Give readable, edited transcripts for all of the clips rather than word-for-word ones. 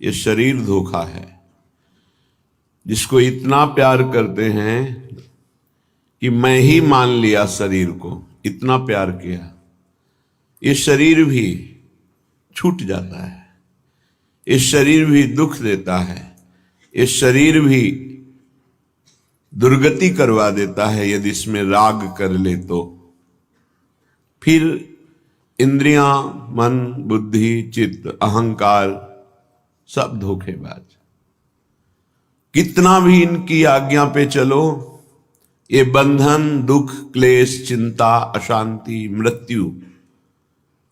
ये शरीर धोखा है। जिसको इतना प्यार करते हैं कि मैं ही मान लिया शरीर को, इतना प्यार किया, ये शरीर भी छूट जाता है, ये शरीर भी दुख देता है, ये शरीर भी दुर्गति करवा देता है यदि इसमें राग कर ले तो। फिर इंद्रियां, मन, बुद्धि, चित्त, अहंकार सब धोखेबाज। कितना भी इनकी आज्ञा पे चलो, ये बंधन, दुख, क्लेश, चिंता, अशांति, मृत्यु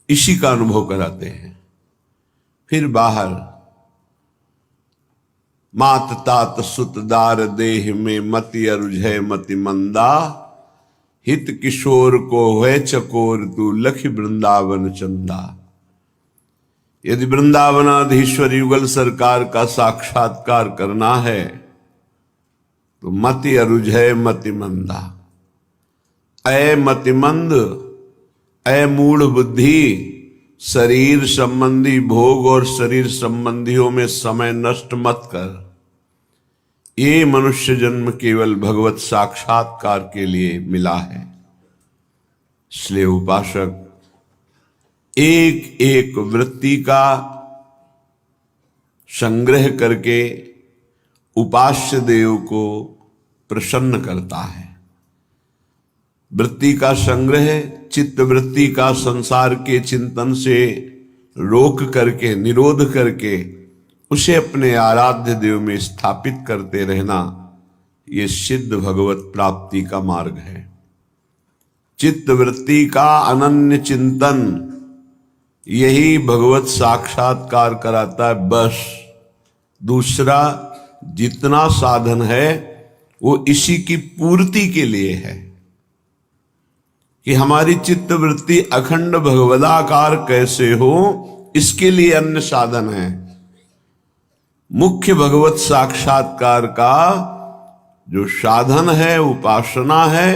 इसी का अनुभव कराते हैं। फिर बाहर मात तात सुत दार देह में मति अरुझय मति मंदा, हित किशोर को है चकोर तू लखी वृंदावन चंदा। यदि वृंदावनाधीश्वर युगल सरकार का साक्षात्कार करना है तो मति अरुझय मति मंदा। ऐ मतिमंद, ऐ मूढ़ बुद्धि, शरीर संबंधी भोग और शरीर संबंधियों में समय नष्ट मत कर। ये मनुष्य जन्म केवल भगवत साक्षात्कार के लिए मिला है। इसलिए उपासक एक एक वृत्ति का संग्रह करके उपास्य देव को प्रसन्न करता है। वृत्ति का संग्रह, चित्त वृत्ति का संसार के चिंतन से रोक करके, निरोध करके उसे अपने आराध्य देव में स्थापित करते रहना, ये सिद्ध भगवत प्राप्ति का मार्ग है। चित्त वृत्ति का अनन्य चिंतन यही भगवत साक्षात्कार कराता है। बस दूसरा जितना साधन है वो इसी की पूर्ति के लिए है कि हमारी चित्त वृत्ति अखंड भगवदाकार कैसे हो, इसके लिए अन्य साधन है। मुख्य भगवत साक्षात्कार का जो साधन है, उपासना है,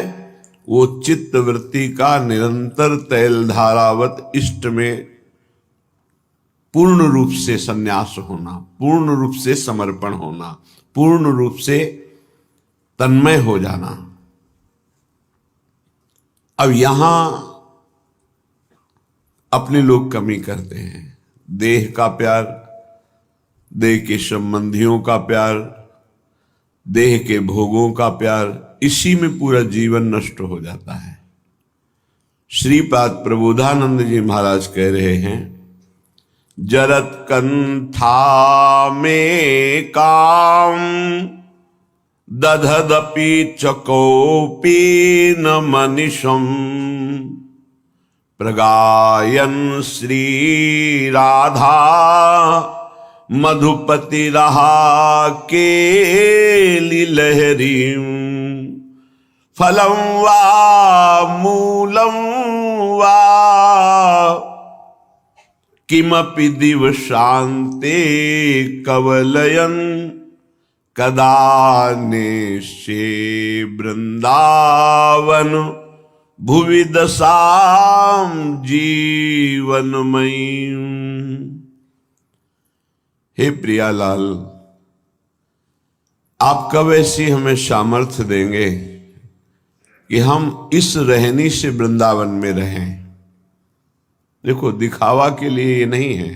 वो चित्त वृत्ति का निरंतर तैल धारावत इष्ट में पूर्ण रूप से संन्यास होना, पूर्ण रूप से समर्पण होना, पूर्ण रूप से तन्मय हो जाना। अब यहां अपने लोग कमी करते हैं। देह का प्यार, देह के संबंधियों का प्यार, देह के भोगों का प्यार, इसी में पूरा जीवन नष्ट हो जाता है। श्रीपाद प्रबोधानंद जी महाराज कह रहे हैं, जरत कंथा में काम दधदपि चकोपी न मनिषम, प्रगायन श्री राधा मधुपति रहा के लहरी, फलम वा मूलम वा किमपि दिव शांते कवलयन, कदा नेशे वृंदावन भुवि दशाम जीवनमयी। हे प्रियालाल, आप कब ऐसी हमें सामर्थ्य देंगे कि हम इस रहनी से वृंदावन में रहें। देखो, दिखावा के लिए ये नहीं है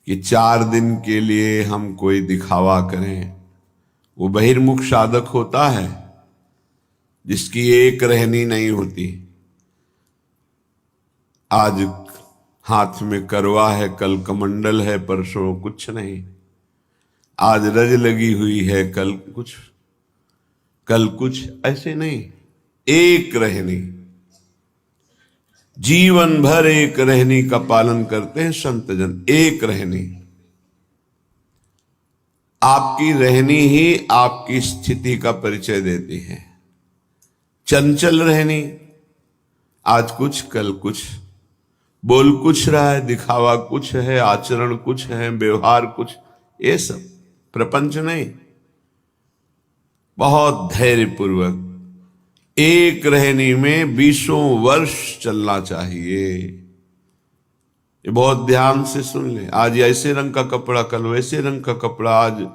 कि 4 दिन के लिए हम कोई दिखावा करें। वो बहिर्मुख साधक होता है जिसकी एक रहनी नहीं होती। आज हाथ में करवा है, कल कमंडल है, परसों कुछ नहीं। आज रज लगी हुई है, कल कुछ, ऐसे नहीं। एक रहनी, जीवन भर एक रहनी का पालन करते हैं संत जन। एक रहनी, आपकी रहनी ही आपकी स्थिति का परिचय देती है। चंचल रहनी, आज कुछ कल कुछ, बोल कुछ रहा है, दिखावा कुछ है, आचरण कुछ है, व्यवहार कुछ, ये सब प्रपंच नहीं। बहुत धैर्यपूर्वक एक रहनी में 20 वर्ष चलना चाहिए। ये बहुत ध्यान से सुन ले। आज ऐसे रंग का कपड़ा, कल वैसे रंग का कपड़ा, आज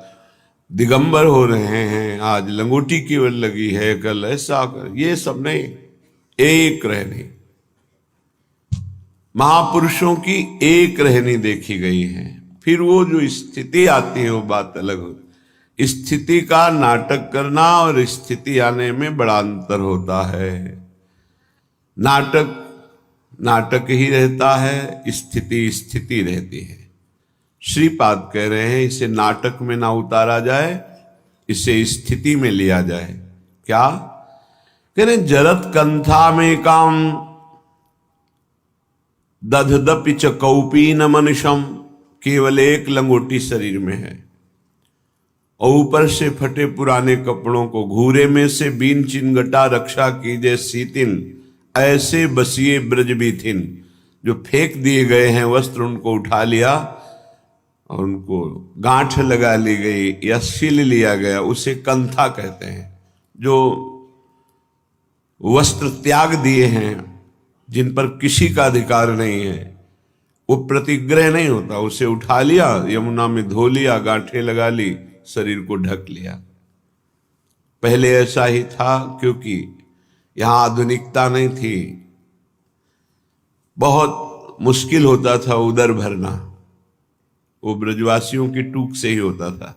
दिगंबर हो रहे हैं, आज लंगोटी केवल लगी है, कल ऐसा, ये सब नहीं, एक रहनी। महापुरुषों की एक रहनी देखी गई है। फिर वो जो स्थिति आती है वो बात अलग होती। स्थिति का नाटक करना और स्थिति आने में बड़ा अंतर होता है। नाटक नाटक ही रहता है, स्थिति स्थिति रहती है। श्रीपाद कह रहे हैं इसे नाटक में ना उतारा जाए, इसे स्थिति में लिया जाए। क्या कह रहे? जरत कंथा में काम दधदपि च कौपीन मनुषम। केवल एक लंगोटी शरीर में है और ऊपर से फटे पुराने कपड़ों को घूरे में से बीन चिनगटा रक्षा कीजे सीतिन। ऐसे बसिए ब्रज भी थिन, जो फेंक दिए गए हैं वस्त्र उनको उठा लिया और उनको गांठ लगा ली गई या सिल लिया गया, उसे कंथा कहते हैं। जो वस्त्र त्याग दिए हैं, जिन पर किसी का अधिकार नहीं है, वो प्रतिग्रह नहीं होता, उसे उठा लिया, यमुना में धो लिया, गांठें लगा ली, शरीर को ढक लिया। पहले ऐसा ही था, क्योंकि यहां आधुनिकता नहीं थी, बहुत मुश्किल होता था उदर भरना, वो ब्रजवासियों की टूक से ही होता था।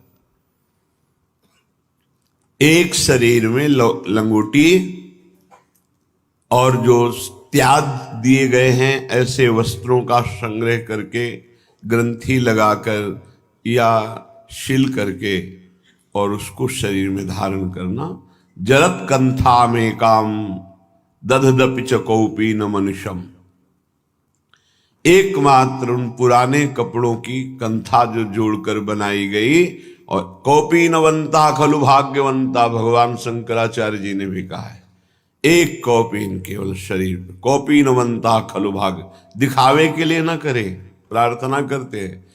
एक शरीर में लंगोटी और जो त्याग दिए गए हैं ऐसे वस्त्रों का संग्रह करके ग्रंथि लगाकर या शिल करके और उसको शरीर में धारण करना। जरत कंथा में काम दधदपि च कौपीन मनुष्यम। एकमात्र उन पुराने कपड़ों की कंथा जो जोड़कर बनाई गई, और कौपीनवंता खलु भाग्यवंता, भगवान शंकराचार्य जी ने भी कहा है। एक कौपीन केवल शरीर, कौपीनवंता खलु भाग्य। दिखावे के लिए ना करे, प्रार्थना करते हैं,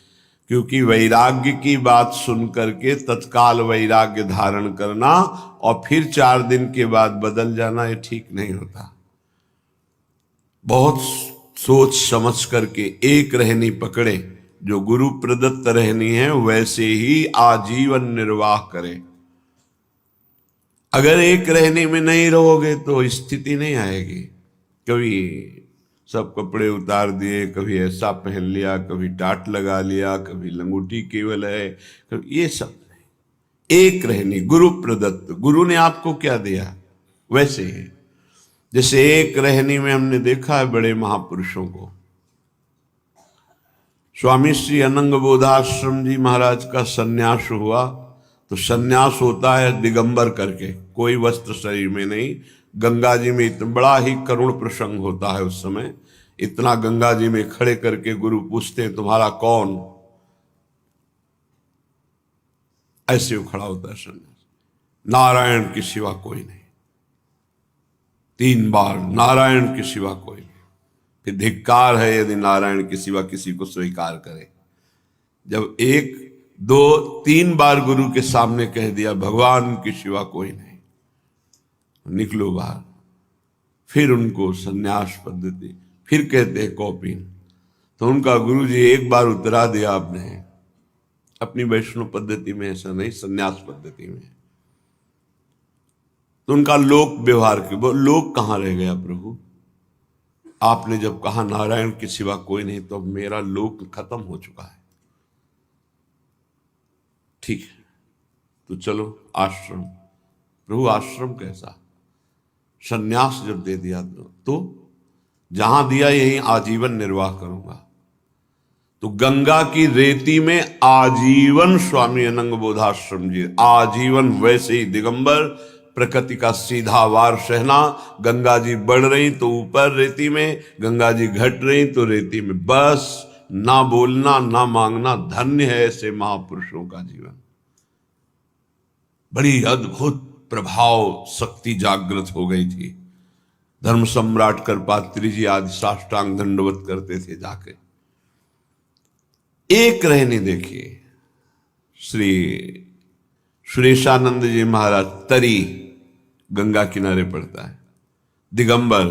क्योंकि वैराग्य की बात सुन करके तत्काल वैराग्य धारण करना और फिर 4 दिन के बाद बदल जाना, ये ठीक नहीं होता। बहुत सोच समझ करके एक रहनी पकड़े, जो गुरु प्रदत्त रहनी है वैसे ही आजीवन निर्वाह करे। अगर एक रहने में नहीं रहोगे तो स्थिति नहीं आएगी। कभी सब कपड़े उतार दिए, कभी ऐसा पहन लिया, कभी टाट लगा लिया, कभी लंगोटी केवल है, कभी ये सब नहीं। एक रहनी गुरु प्रदत्त, गुरु ने आपको क्या दिया वैसे ही। जैसे एक रहनी में हमने देखा है बड़े महापुरुषों को। स्वामी श्री अनंग बोधाश्रम जी महाराज का सन्यास हुआ, तो सन्यास होता है दिगंबर करके, कोई वस्त्र शरीर में नहीं। गंगा जी में इतना बड़ा ही करुण प्रसंग होता है उस समय। इतना गंगा जी में खड़े करके गुरु पूछते हैं तुम्हारा कौन, ऐसे वो खड़ा होता है सन्यास, नारायण के सिवा कोई नहीं। 3 बार नारायण के सिवा कोई नहीं। फिर धिक्कार है यदि नारायण के सिवा किसी को स्वीकार करे। जब 1, 2, 3 बार गुरु के सामने कह दिया भगवान के सिवा कोई नहीं, निकलो बाहर। फिर उनको सन्यास पद्धति, फिर कहते हैं कौपीन। तो उनका गुरु जी एक बार उतरा दिया आपने, अपनी वैष्णव पद्धति में ऐसा नहीं, सन्यास पद्धति में। तो उनका लोक व्यवहार के, वो लोक कहाँ रह गया प्रभु? आपने जब कहा नारायण के सिवा कोई नहीं, तो अब मेरा लोक खत्म हो चुका है। ठीक है, तो चलो आश्रम। प्रभु आश्रम कैसा? सन्यास जब दे दिया तो जहां दिया यहीं आजीवन निर्वाह करूंगा। तो गंगा की रेती में आजीवन स्वामी अनंग बोधाश्रम जी, आजीवन वैसे ही दिगंबर, प्रकृति का सीधा वार सहना। गंगा जी बढ़ रही तो ऊपर रेती में, गंगा जी घट रही तो रेती में, बस ना बोलना ना मांगना। धन्य है ऐसे महापुरुषों का जीवन। बड़ी अद्भुत प्रभाव शक्ति जागृत हो गई थी। धर्म सम्राट करपात्री जी आदि साष्टांग दंडवत करते थे जाके। एक रहने देखिए, श्री सुरेशानंद जी महाराज, तरी गंगा किनारे पड़ता है, दिगंबर,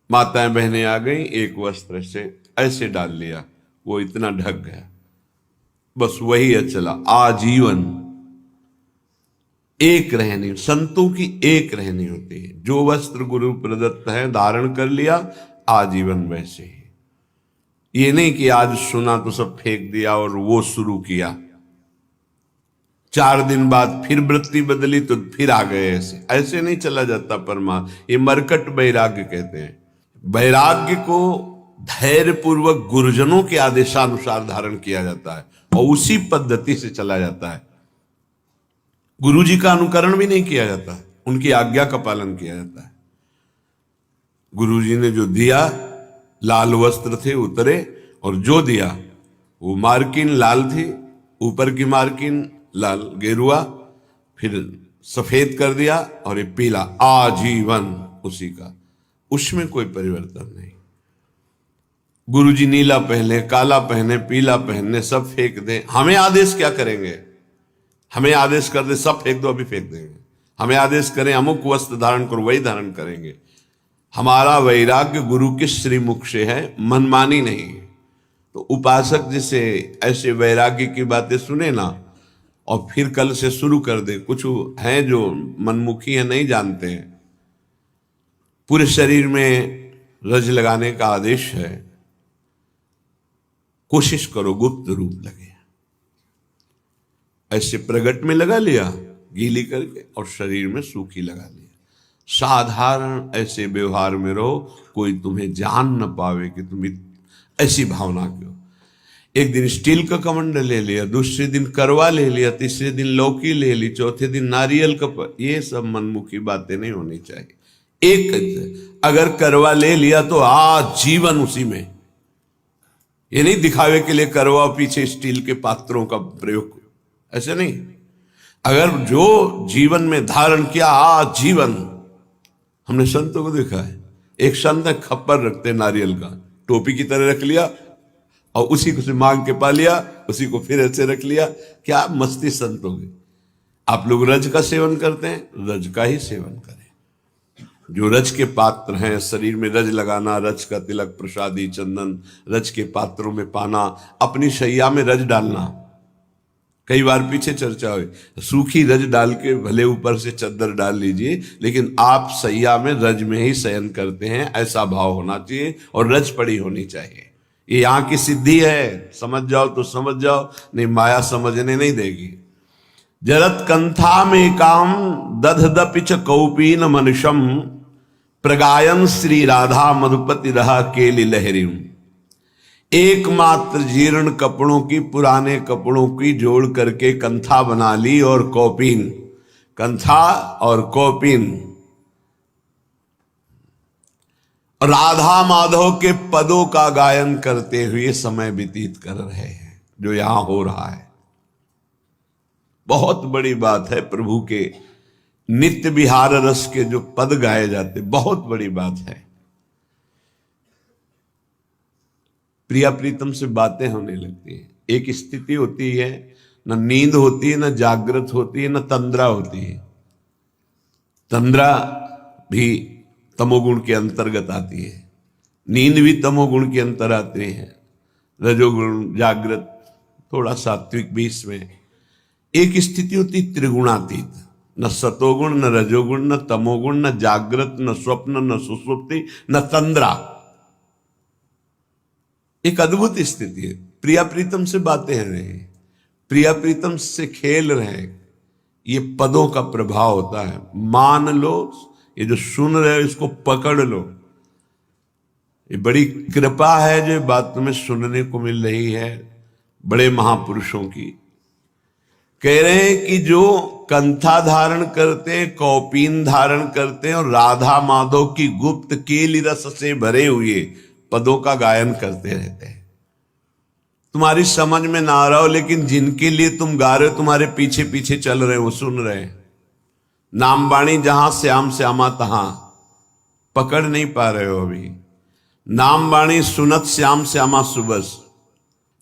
माताएं बहनें आ गई, एक वस्त्र से ऐसे डाल लिया, वो इतना ढक गया, बस वही अचला आजीवन। एक रहनी, संतों की एक रहनी होती है। जो वस्त्र गुरु प्रदत्त है धारण कर लिया, आजीवन वैसे ही। ये नहीं कि आज सुना तो सब फेंक दिया और वो शुरू किया, 4 दिन बाद फिर वृत्ति बदली तो फिर आ गए। ऐसे ऐसे नहीं चला जाता परमात्मा। ये मरकट वैराग्य कहते हैं। वैराग्य को धैर्य पूर्वक गुरुजनों के आदेशानुसार धारण किया जाता है और उसी पद्धति से चला जाता है। गुरु जी का अनुकरण भी नहीं किया जाता, उनकी आज्ञा का पालन किया जाता है। गुरु जी ने जो दिया, लाल वस्त्र थे उतरे, और जो दिया वो मार्किन लाल थी, ऊपर की मार्किन लाल गेरुआ, फिर सफेद कर दिया, और ये पीला आजीवन उसी का, उसमें कोई परिवर्तन नहीं। गुरुजी नीला पहने, काला पहने, पीला पहने, सब फेंक दें, हमें आदेश क्या करेंगे? हमें आदेश कर दे सब फेंक दो, अभी फेंक देंगे। हमें आदेश करें अमुक वस्त्र धारण करो, वही धारण करेंगे। हमारा वैराग्य गुरु के श्रीमुख से है, मनमानी नहीं। तो उपासक जिसे ऐसे वैराग्य की बातें सुने ना और फिर कल से शुरू कर दे, कुछ हैं जो मनमुखी है, नहीं जानते हैं। पूरे शरीर में रज लगाने का आदेश है, कोशिश करो गुप्त रूप लगे। ऐसे प्रगट में लगा लिया गीली करके, और शरीर में सूखी लगा लिया। साधारण ऐसे व्यवहार में रहो, कोई तुम्हें जान न पावे कि तुम ऐसी भावना क्यों। एक दिन स्टील का कमंडल ले लिया, दूसरे दिन करवा ले लिया, तीसरे दिन लौकी ले ली, चौथे दिन नारियल का। ये सब मनमुखी बातें नहीं होनी चाहिए। एक अगर करवा ले लिया तो जीवन उसी में। ये नहीं दिखावे के लिए करवा, पीछे स्टील के पात्रों का प्रयोग, ऐसे नहीं। अगर जो जीवन में धारण किया जीवन। हमने संतों को देखा है, एक संत ने खप्पर रखते नारियल का, टोपी की तरह रख लिया और उसी को से मांग के पा लिया, उसी को फिर ऐसे रख लिया। क्या मस्ती संत हो गई। आप लोग रज का सेवन करते हैं, रज का ही सेवन करें। जो रज के पात्र हैं, शरीर में रज लगाना, रज का तिलक, प्रसादी, चंदन रज के पात्रों में पाना, अपनी शैया में रज डालना। कई बार पीछे चर्चा हुई, सूखी रज डाल के भले ऊपर से चद्दर डाल लीजिए, लेकिन आप सैया में रज में ही शयन करते हैं, ऐसा भाव होना चाहिए और रज पड़ी होनी चाहिए। ये यहाँ की सिद्धि है, समझ जाओ तो समझ जाओ, नहीं माया समझने नहीं देगी। जरत कंथा में काम दधदपिच कौपीन मनुषम, प्रगायन श्री राधा मधुपति रहा केली लहरी। एकमात्र जीर्ण कपड़ों की, पुराने कपड़ों की जोड़ करके कंथा बना ली और कौपीन, कंथा और कौपीन, राधा माधव के पदों का गायन करते हुए समय व्यतीत कर रहे हैं, जो यहां हो रहा है। बहुत बड़ी बात है। प्रभु के नित्य विहार रस के जो पद गाए जाते, बहुत बड़ी बात है। प्रिया प्रीतम से बातें होने लगती हैं। एक स्थिति होती है, न नींद होती है, न जागृत होती है, न तंद्रा होती है। तंद्रा भी तमोगुण के अंतर्गत आती है, नींद भी तमोगुण के अंतर आते हैं, रजोगुण, जागृत, थोड़ा सात्विक भी इसमें। एक स्थिति होती त्रिगुणातीत, न सतोगुण, न रजोगुण, न तमोगुण, न जागृत, न स्वप्न, न सुषुप्ति, न तंद्रा। एक अद्भुत स्थिति है। प्रिया प्रीतम से बातें हैं रहे, प्रिया प्रीतम से खेल रहे, ये पदों का प्रभाव होता है। मान लो, ये जो सुन रहे हो इसको पकड़ लो। ये बड़ी कृपा है जो बात तुम्हें सुनने को मिल रही है बड़े महापुरुषों की। कह रहे हैं कि जो कंथा धारण करते हैं, कौपीन धारण करते हैं और राधा माधव की गुप्त केली रस से भरे हुए पदों का गायन करते रहते हैं। तुम्हारी समझ में ना आ रहा हो, लेकिन जिनके लिए तुम गा रहे हो, तुम्हारे पीछे पीछे चल रहे हो, वो सुन रहे हैं। नाम बाणी जहां श्याम श्यामा तहां, पकड़ नहीं पा रहे हो अभी। नाम बाणी सुनत श्याम श्यामा सुबस,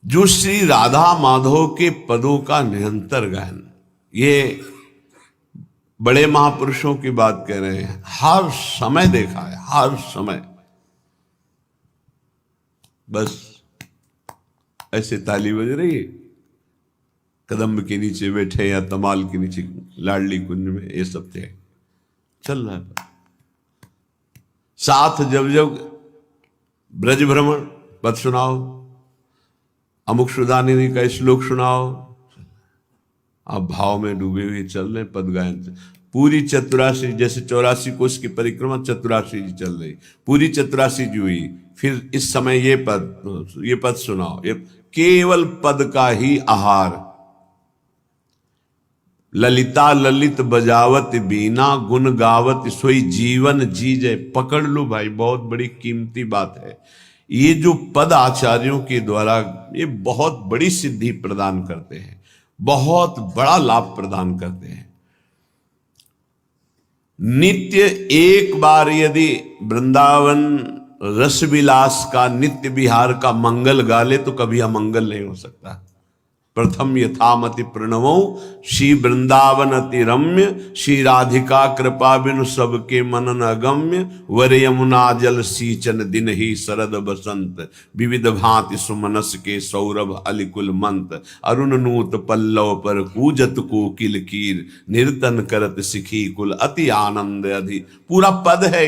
जो श्री राधा माधव के पदों का निरंतर गायन। ये बड़े महापुरुषों की बात कह रहे हैं। हर समय देखा है, हर समय बस ऐसे ताली बज रही है, कदम्ब के नीचे बैठे या तमाल के नीचे लाडली कुंज में, ये सब थे, चल रहा है। साथ जब जब ब्रज भ्रमण पद सुनाओ, अमुक सुधानिधि का श्लोक सुनाओ, आप भाव में डूबे हुए चल रहे पद गायन से। पूरी चतुराशी, जैसे 84 कोष की परिक्रमा चतुराशी जी चल रही, पूरी चतुराशी जी हुई, फिर इस समय ये पद सुनाओ, ये केवल पद का ही आहार। ललिता ललित बजावत बीना, गुण गावत सोई जीवन जीजे। पकड़ लो भाई, बहुत बड़ी कीमती बात है। ये जो पद आचार्यों के द्वारा ये बहुत बड़ी सिद्धि प्रदान करते हैं, बहुत बड़ा लाभ प्रदान करते हैं। नित्य एक बार यदि वृंदावन रसविलास का नित्य विहार का मंगल गा ले तो कभी अमंगल नहीं हो सकता। प्रथम यथामति प्रणवो श्री वृंदावन अति रम्य, श्री राधिका कृपा बिनु सबके मनन अगम्य, वर यमुना जल सींचन दिन ही शरद बसंत, विविध भांति सुमनस के सौरभ अलिकुल मंत, अरुण नूत पल्लव पर कूजत कोकिल कीर, निर्तन करत सिखी कुल अति आनंद अधि। पूरा पद है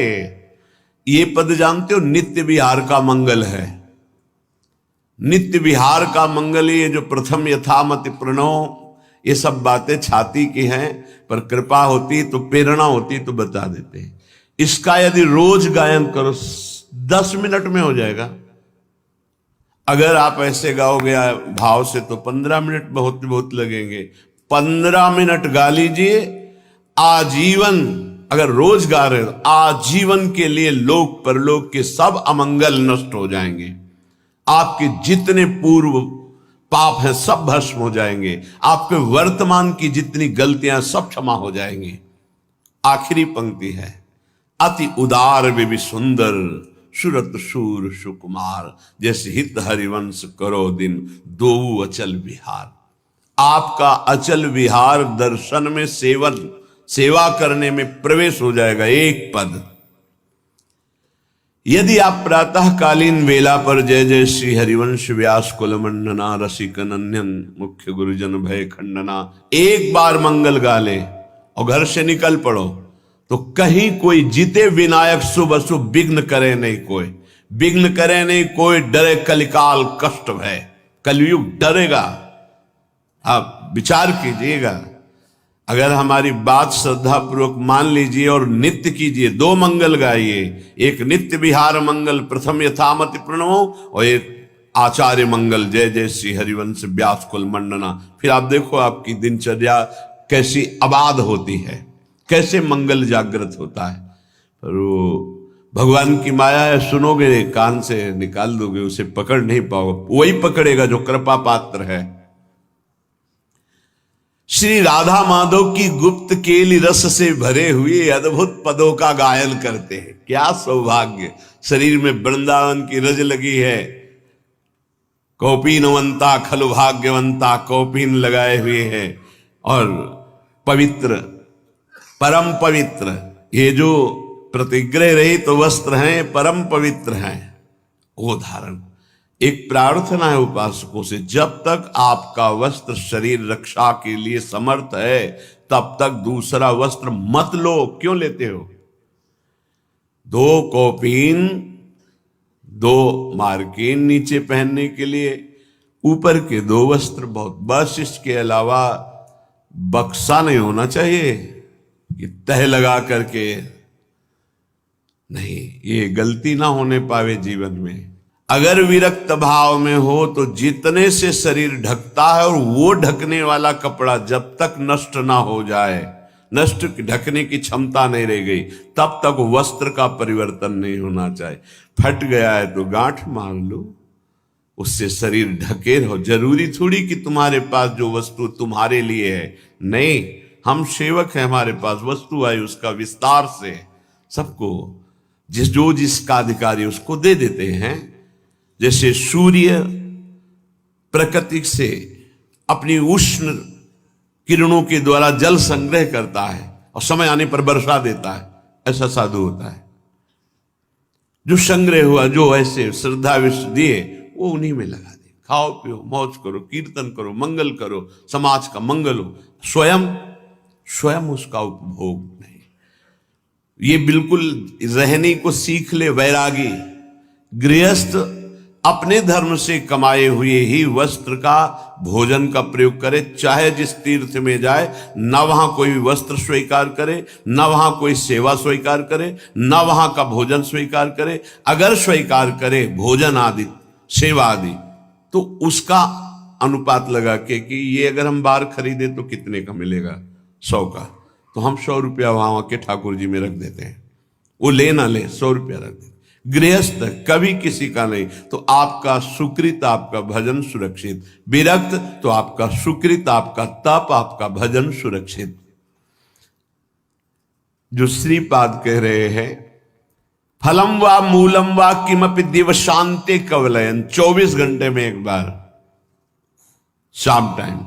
ये पद जानते हो, नित्य विहार का मंगल है। नित्य विहार का मंगल, ये जो प्रथम यथामति प्रणव, ये सब बातें छाती की हैं, पर कृपा होती तो, प्रेरणा होती तो बता देते हैं। इसका यदि रोज गायन करो 10 मिनट में हो जाएगा। अगर आप ऐसे गाओगे भाव से तो 15 मिनट बहुत बहुत लगेंगे। 15 मिनट गा लीजिए, आजीवन अगर रोज गा रहे हो, आजीवन के लिए लोक परलोक के सब अमंगल नष्ट हो जाएंगे। आपके जितने पूर्व पाप हैं सब भस्म हो जाएंगे, आपके वर्तमान की जितनी गलतियां सब क्षमा हो जाएंगी। आखिरी पंक्ति है, अति उदार वे सुंदर, सुरत शूर सुकुमार, जैसे हित हरिवंश करो दिन, दो अचल विहार। आपका अचल विहार दर्शन में सेवा करने में प्रवेश हो जाएगा। एक पद, यदि आप प्रातःकालीन वेला पर जय जय श्री हरिवंश व्यास कुल मंडना, रसिक नंदन मुख्य गुरुजन भय खंडना एक बार मंगल गा ले और घर से निकल पड़ो, तो कहीं कोई जीते विनायक शुभ अशुभ विघ्न करे नहीं, कोई विघ्न करे नहीं, कोई डरे कलिकाल कष्ट भय। कलयुग डरेगा, आप विचार कीजिएगा। अगर हमारी बात श्रद्धा पूर्वक मान लीजिए और नित्य कीजिए, 2 मंगल गाइए, एक नित्य विहार मंगल प्रथम यथामति प्रणवो और एक आचार्य मंगल जय जय श्री हरिवंश व्यास कुल मंडना। फिर आप देखो आपकी दिनचर्या कैसी आबाद होती है, कैसे मंगल जागृत होता है। पर वो भगवान की माया है, सुनोगे कान से निकाल दोगे, उसे पकड़ नहीं पाओगे। वही पकड़ेगा जो कृपा पात्र है। श्री राधा माधव की गुप्त केली रस से भरे हुए अद्भुत पदों का गायन करते हैं। क्या सौभाग्य, शरीर में वृंदावन की रज लगी है। कौपीनवंता खलु भाग्यवंता, कौपीन लगाए हुए हैं और पवित्र, परम पवित्र, ये जो प्रतिग्रह रहित तो वस्त्र हैं, परम पवित्र हैं, वो धारण। एक प्रार्थना है उपासकों से, जब तक आपका वस्त्र शरीर रक्षा के लिए समर्थ है तब तक दूसरा वस्त्र मत लो। क्यों लेते हो? 2 कौपीन 2 मार्किन नीचे पहनने के लिए, ऊपर के 2 वस्त्र बहुत, बस इसके अलावा बक्सा नहीं होना चाहिए कि तह लगा करके नहीं। ये गलती ना होने पावे जीवन में। अगर विरक्त भाव में हो तो जितने से शरीर ढकता है, और वो ढकने वाला कपड़ा जब तक नष्ट ना हो जाए, नष्ट ढकने की क्षमता नहीं रह गई, तब तक वस्त्र का परिवर्तन नहीं होना चाहिए। फट गया है तो गांठ मार लो, उससे शरीर ढके रहो। जरूरी थोड़ी कि तुम्हारे पास जो वस्तु तुम्हारे लिए है, नहीं, हम सेवक हैं, हमारे पास वस्तु आई उसका विस्तार से सबको जिसका अधिकारी उसको दे देते हैं। जैसे सूर्य प्रकृति से अपनी उष्ण किरणों के द्वारा जल संग्रह करता है और समय आने पर वर्षा देता है, ऐसा साधु होता है। जो संग्रह हुआ, जो ऐसे श्रद्धा विश्व दिए, वो उन्हीं में लगा दे। खाओ पियो, मौज करो, कीर्तन करो, मंगल करो, समाज का मंगल हो, स्वयं उसका उपभोग नहीं। ये बिल्कुल रहने को सीख ले वैरागी। गृहस्थ अपने धर्म से कमाए हुए ही वस्त्र का, भोजन का प्रयोग करे, चाहे जिस तीर्थ में जाए, न वहां कोई वस्त्र स्वीकार करे, न वहां कोई सेवा स्वीकार करे, न वहां का भोजन स्वीकार करे। अगर स्वीकार करे भोजन आदि, सेवा आदि, तो उसका अनुपात लगा के कि ये अगर हम बाहर खरीदे तो कितने का मिलेगा, 100 का, तो हम 100 रुपया वहां के ठाकुर जी में रख देते हैं। वो ले ना ले, 100 रुपया रख देते। गृहस्थ कभी किसी का नहीं, तो आपका सुकृत, आपका भजन सुरक्षित। विरक्त तो आपका सुकृत, आपका तप, आपका भजन सुरक्षित। जो श्रीपाद कह रहे हैं, फलम वा मूलम वा किमपि दिव शांति कवलयन, 24 घंटे में एक बार शाम टाइम,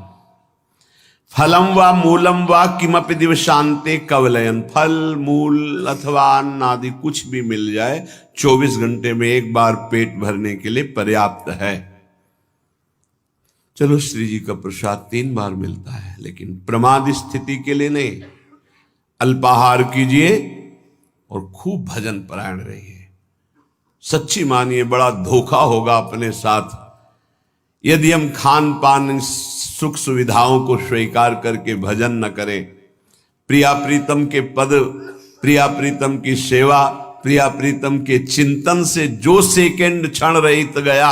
फलम वा मूलम वा किमपि दिव शांति कवलयन, फल मूल अथवा अन्न आदि कुछ भी मिल जाए 24 घंटे में एक बार पेट भरने के लिए पर्याप्त है। चलो श्री जी का प्रसाद 3 बार मिलता है, लेकिन प्रमाद स्थिति के लिए नहीं। अल्पाहार कीजिए और खूब भजन परायण रहिए। सच्ची मानिए बड़ा धोखा होगा अपने साथ यदि हम खान पान सुख सुविधाओं को स्वीकार करके भजन न करें। प्रिया प्रीतम के पद, प्रिया प्रीतम की सेवा, प्रिया प्रीतम के चिंतन से जो सेकंड क्षण रहित गया,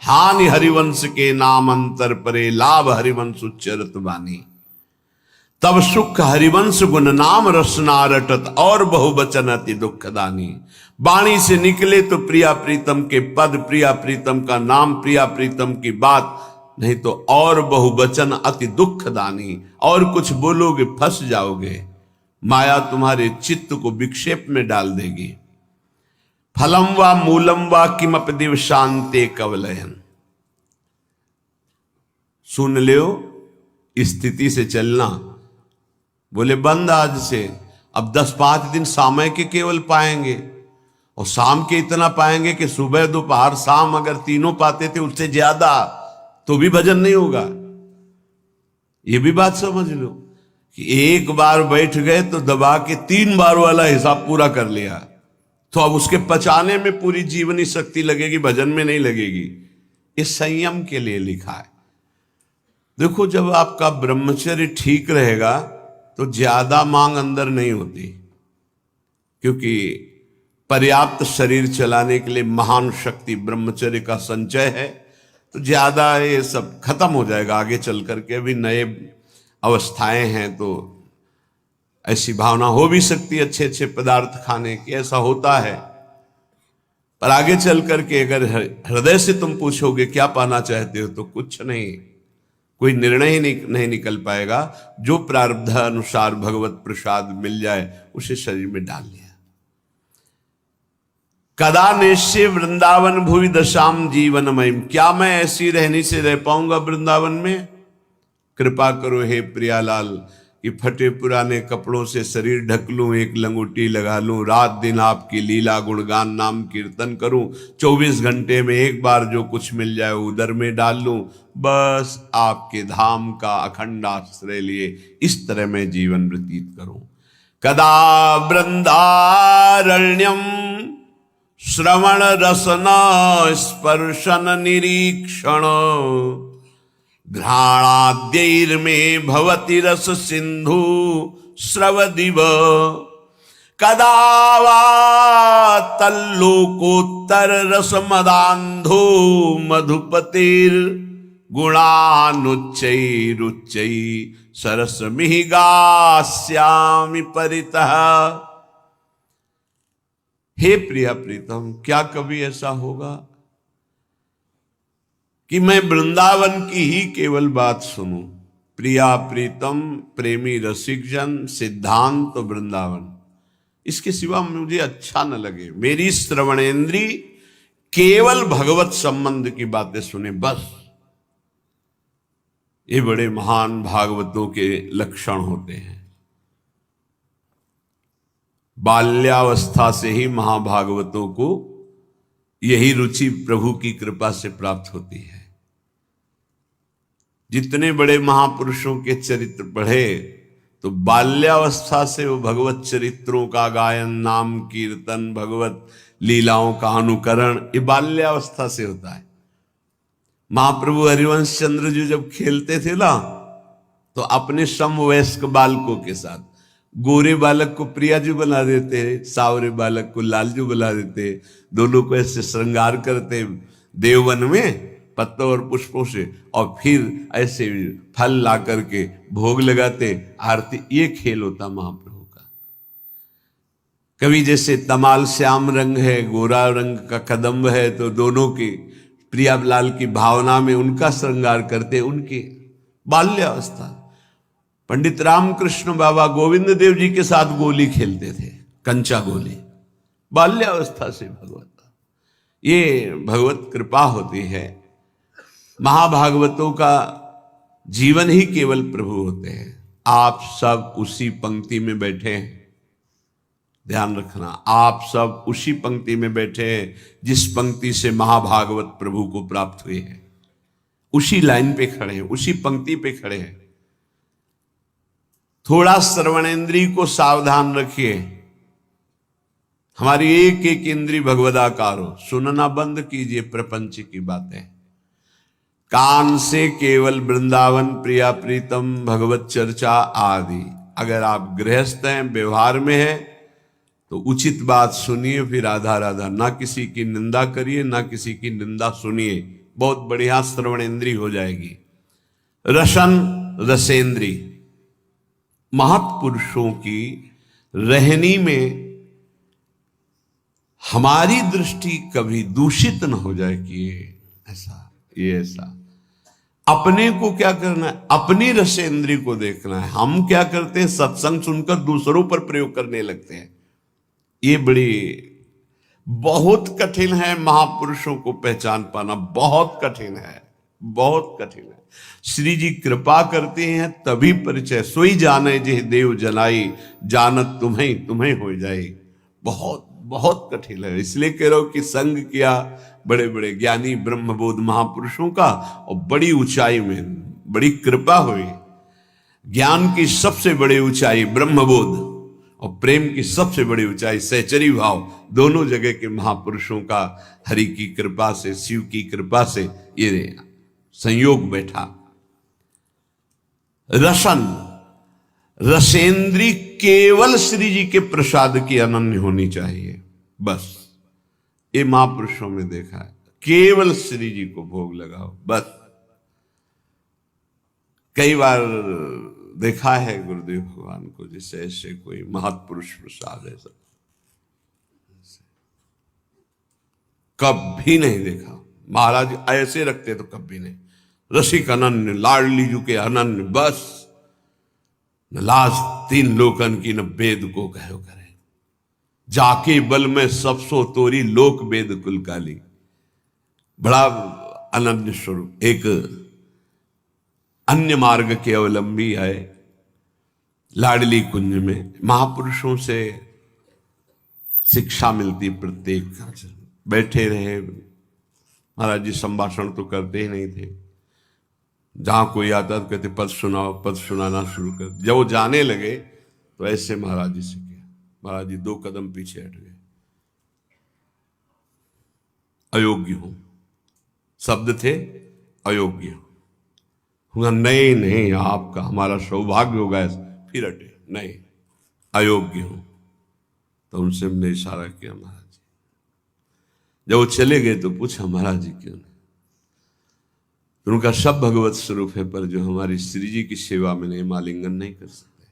हानि हरिवंश के नाम अंतर परे, लाभ हरिवंश उच्चरत बानी। तब सुख हरिवंश गुण नाम रसना रटत, और बहुवचन अति दुखदानी। वाणी से निकले तो प्रिया प्रीतम के पद, प्रिया प्रीतम का नाम, प्रिया प्रीतम की बात, नहीं तो और बहुवचन अति दुखदानी। और कुछ बोलोगे फंस जाओगे, माया तुम्हारे चित्त को विक्षेप में डाल देगी। फलम वा मूलम वा किमपि दिव शांते कवलयन। सुन लो, स्थिति से चलना। बोले बंद आज से, अब 10-5 दिन समय के केवल पाएंगे, और शाम के इतना पाएंगे कि सुबह दोपहर शाम अगर तीनों पाते थे उससे ज्यादा, तो भी भजन नहीं होगा। ये भी बात समझ लो कि एक बार बैठ गए तो दबा के 3 बार वाला हिसाब पूरा कर लिया, तो अब उसके पचाने में पूरी जीवनी शक्ति लगेगी, भजन में नहीं लगेगी। ये संयम के लिए लिखा है। देखो, जब आपका ब्रह्मचर्य ठीक रहेगा तो ज्यादा मांग अंदर नहीं होती, क्योंकि पर्याप्त शरीर चलाने के लिए महान शक्ति ब्रह्मचर्य का संचय है। तो ज्यादा ये सब खत्म हो जाएगा आगे चल करके। अभी नए अवस्थाएं हैं तो ऐसी भावना हो भी सकती है अच्छे अच्छे पदार्थ खाने की, ऐसा होता है। पर आगे चल करके अगर हृदय से तुम पूछोगे क्या पाना चाहते हो, तो कुछ नहीं, कोई निर्णय ही नहीं निकल पाएगा। जो प्रारब्ध अनुसार भगवत प्रसाद मिल जाए उसे शरीर में डाल लिया। कदा निश्चय वृंदावन भूवि दशाम जीवनमयी, क्या मैं ऐसी रहनी से रह पाऊंगा वृंदावन में? कृपा करो हे प्रियालाल कि फटे पुराने कपड़ों से शरीर ढक लूं, एक लंगोटी लगा लूं, रात दिन आपकी लीला गुणगान नाम कीर्तन करूं, 24 घंटे में एक बार जो कुछ मिल जाए उदर में डाल लूं, बस आपके धाम का अखंड आश्रय लिए इस तरह मैं जीवन व्यतीत करूं। कदा वृंदारण्यम श्रवण रसना स्पर्शन निरीक्षण, घ्राणाद्यैर्मे भवति रस सिंधु स्रवदिव, कदा वा तल्लोकोत्तर रस मदान्धो मधुपतिर, गुणानुच्चैरुच्चै सरसमिहि गास्यामि परितः। हे प्रिया प्रीतम, क्या कभी ऐसा होगा कि मैं वृंदावन की ही केवल बात सुनूं? प्रिया प्रीतम, प्रेमी रसिक जन, सिद्धांत तो वृंदावन, इसके सिवा मुझे अच्छा न लगे। मेरी श्रवणेन्द्री केवल भगवत संबंध की बातें सुने, बस। ये बड़े महान भागवतों के लक्षण होते हैं। बाल्यावस्था से ही महाभागवतों को यही रुचि प्रभु की कृपा से प्राप्त होती है। जितने बड़े महापुरुषों के चरित्र पढ़े तो बाल्यावस्था से वो भगवत चरित्रों का गायन, नाम कीर्तन, भगवत लीलाओं का अनुकरण, ये बाल्यावस्था से होता है। महाप्रभु हरिवंश चंद्र जी जब खेलते थे ना, तो अपने समवयस्क बालकों के साथ गोरे बालक को प्रियाजू बना देते, सावरे बालक को लालजू बना देते, दोनों को ऐसे श्रृंगार करते देववन में पत्तों और पुष्पों से, और फिर ऐसे फल ला करके भोग लगाते, आरती। ये खेल होता महाप्रभु का। कभी जैसे तमाल श्याम रंग है, गोरा रंग का कदम्ब है, तो दोनों की प्रियालाल की भावना में उनका श्रृंगार करते, उनकी बाल्यावस्था। पंडित रामकृष्ण बाबा गोविंद देव जी के साथ गोली खेलते थे, कंचा गोली, बाल्यावस्था से भगवत। ये भगवत कृपा होती है। महाभागवतों का जीवन ही केवल प्रभु होते हैं। आप सब उसी पंक्ति में बैठे हैं, ध्यान रखना, आप सब उसी पंक्ति में बैठे हैं जिस पंक्ति से महाभागवत प्रभु को प्राप्त हुए हैं। उसी लाइन पे खड़े हैं, उसी पंक्ति पे खड़े हैं। थोड़ा श्रवणेंद्री को सावधान रखिए। हमारी एक एक इंद्री भगवदाकार हो, सुनना बंद कीजिए प्रपंच की बातें। कान से केवल वृंदावन प्रिया प्रीतम भगवत चर्चा आदि। अगर आप गृहस्थ हैं, व्यवहार में हैं, तो उचित बात सुनिए, फिर आधा राधा, ना किसी की निंदा करिए, ना किसी की निंदा सुनिए। बहुत बढ़िया श्रवणेंद्री हो जाएगी। रसन रसेंद्री, महत्पुरुषों की रहनी में हमारी दृष्टि कभी दूषित न हो जाए कि ये ऐसा। अपने को क्या करना है, अपनी रसेंद्री को देखना है। हम क्या करते हैं, सत्संग सुनकर दूसरों पर प्रयोग करने लगते हैं। ये बड़ी बहुत कठिन है, महापुरुषों को पहचान पाना बहुत कठिन है, बहुत कठिन है। श्री जी कृपा करते हैं तभी परिचय, सोई जाने जे देव जनाई, जानत तुम्हें तुम्हें हो जाए। बहुत बहुत कठिन है। इसलिए कह रहा हूं कि संग किया बड़े बड़े ज्ञानी ब्रह्मबोध महापुरुषों का, और बड़ी ऊंचाई में बड़ी कृपा हुई। ज्ञान की सबसे बड़ी ऊंचाई ब्रह्मबोध, और प्रेम की सबसे बड़ी ऊंचाई सहचरी भाव। दोनों जगह के महापुरुषों का हरि की कृपा से, शिव की कृपा से ये संयोग बैठा। रसन रसेंद्री केवल श्री जी के प्रसाद की अनन्य होनी चाहिए, बस। ये महापुरुषों में देखा है, केवल श्री जी को भोग लगाओ, बस। कई बार देखा है गुरुदेव भगवान को, जिसे ऐसे कोई महत्पुरुष प्रसाद है, सब कभी नहीं देखा। महाराज ऐसे रखते तो कभी नहीं। रसिक अनन्य, लाडली जू के अनन्य, बस। न लाज तीन लोकन की, न वेद को कहो करे, जाके बल में सब सो तोरी, लोक वेद कुल काली। बड़ा अनन्य स्वरूप। एक अन्य मार्ग के अवलंबी है, लाडली कुंज में महापुरुषों से शिक्षा मिलती। प्रत्येक बैठे रहे, महाराज जी संभाषण तो करते ही नहीं थे। जहां कोई आता तो कहते पद सुनाओ, पद सुनाना शुरू कर। जब वो जाने लगे तो ऐसे महाराज जी से किया। महाराज जी 2 कदम पीछे हट गए। अयोग्य हूं, शब्द थे अयोग्य हूं। नहीं नहीं, आपका हमारा सौभाग्य होगा। फिर हटे, नहीं अयोग्य हूं। तो उनसे हमने इशारा किया महाराज जी। जब वो चले गए तो पूछा महाराज जी क्यों नहीं? तो उनका सब भगवत स्वरूप है, पर जो हमारी श्री जी की सेवा में नहीं, आलिंगन नहीं कर सकते।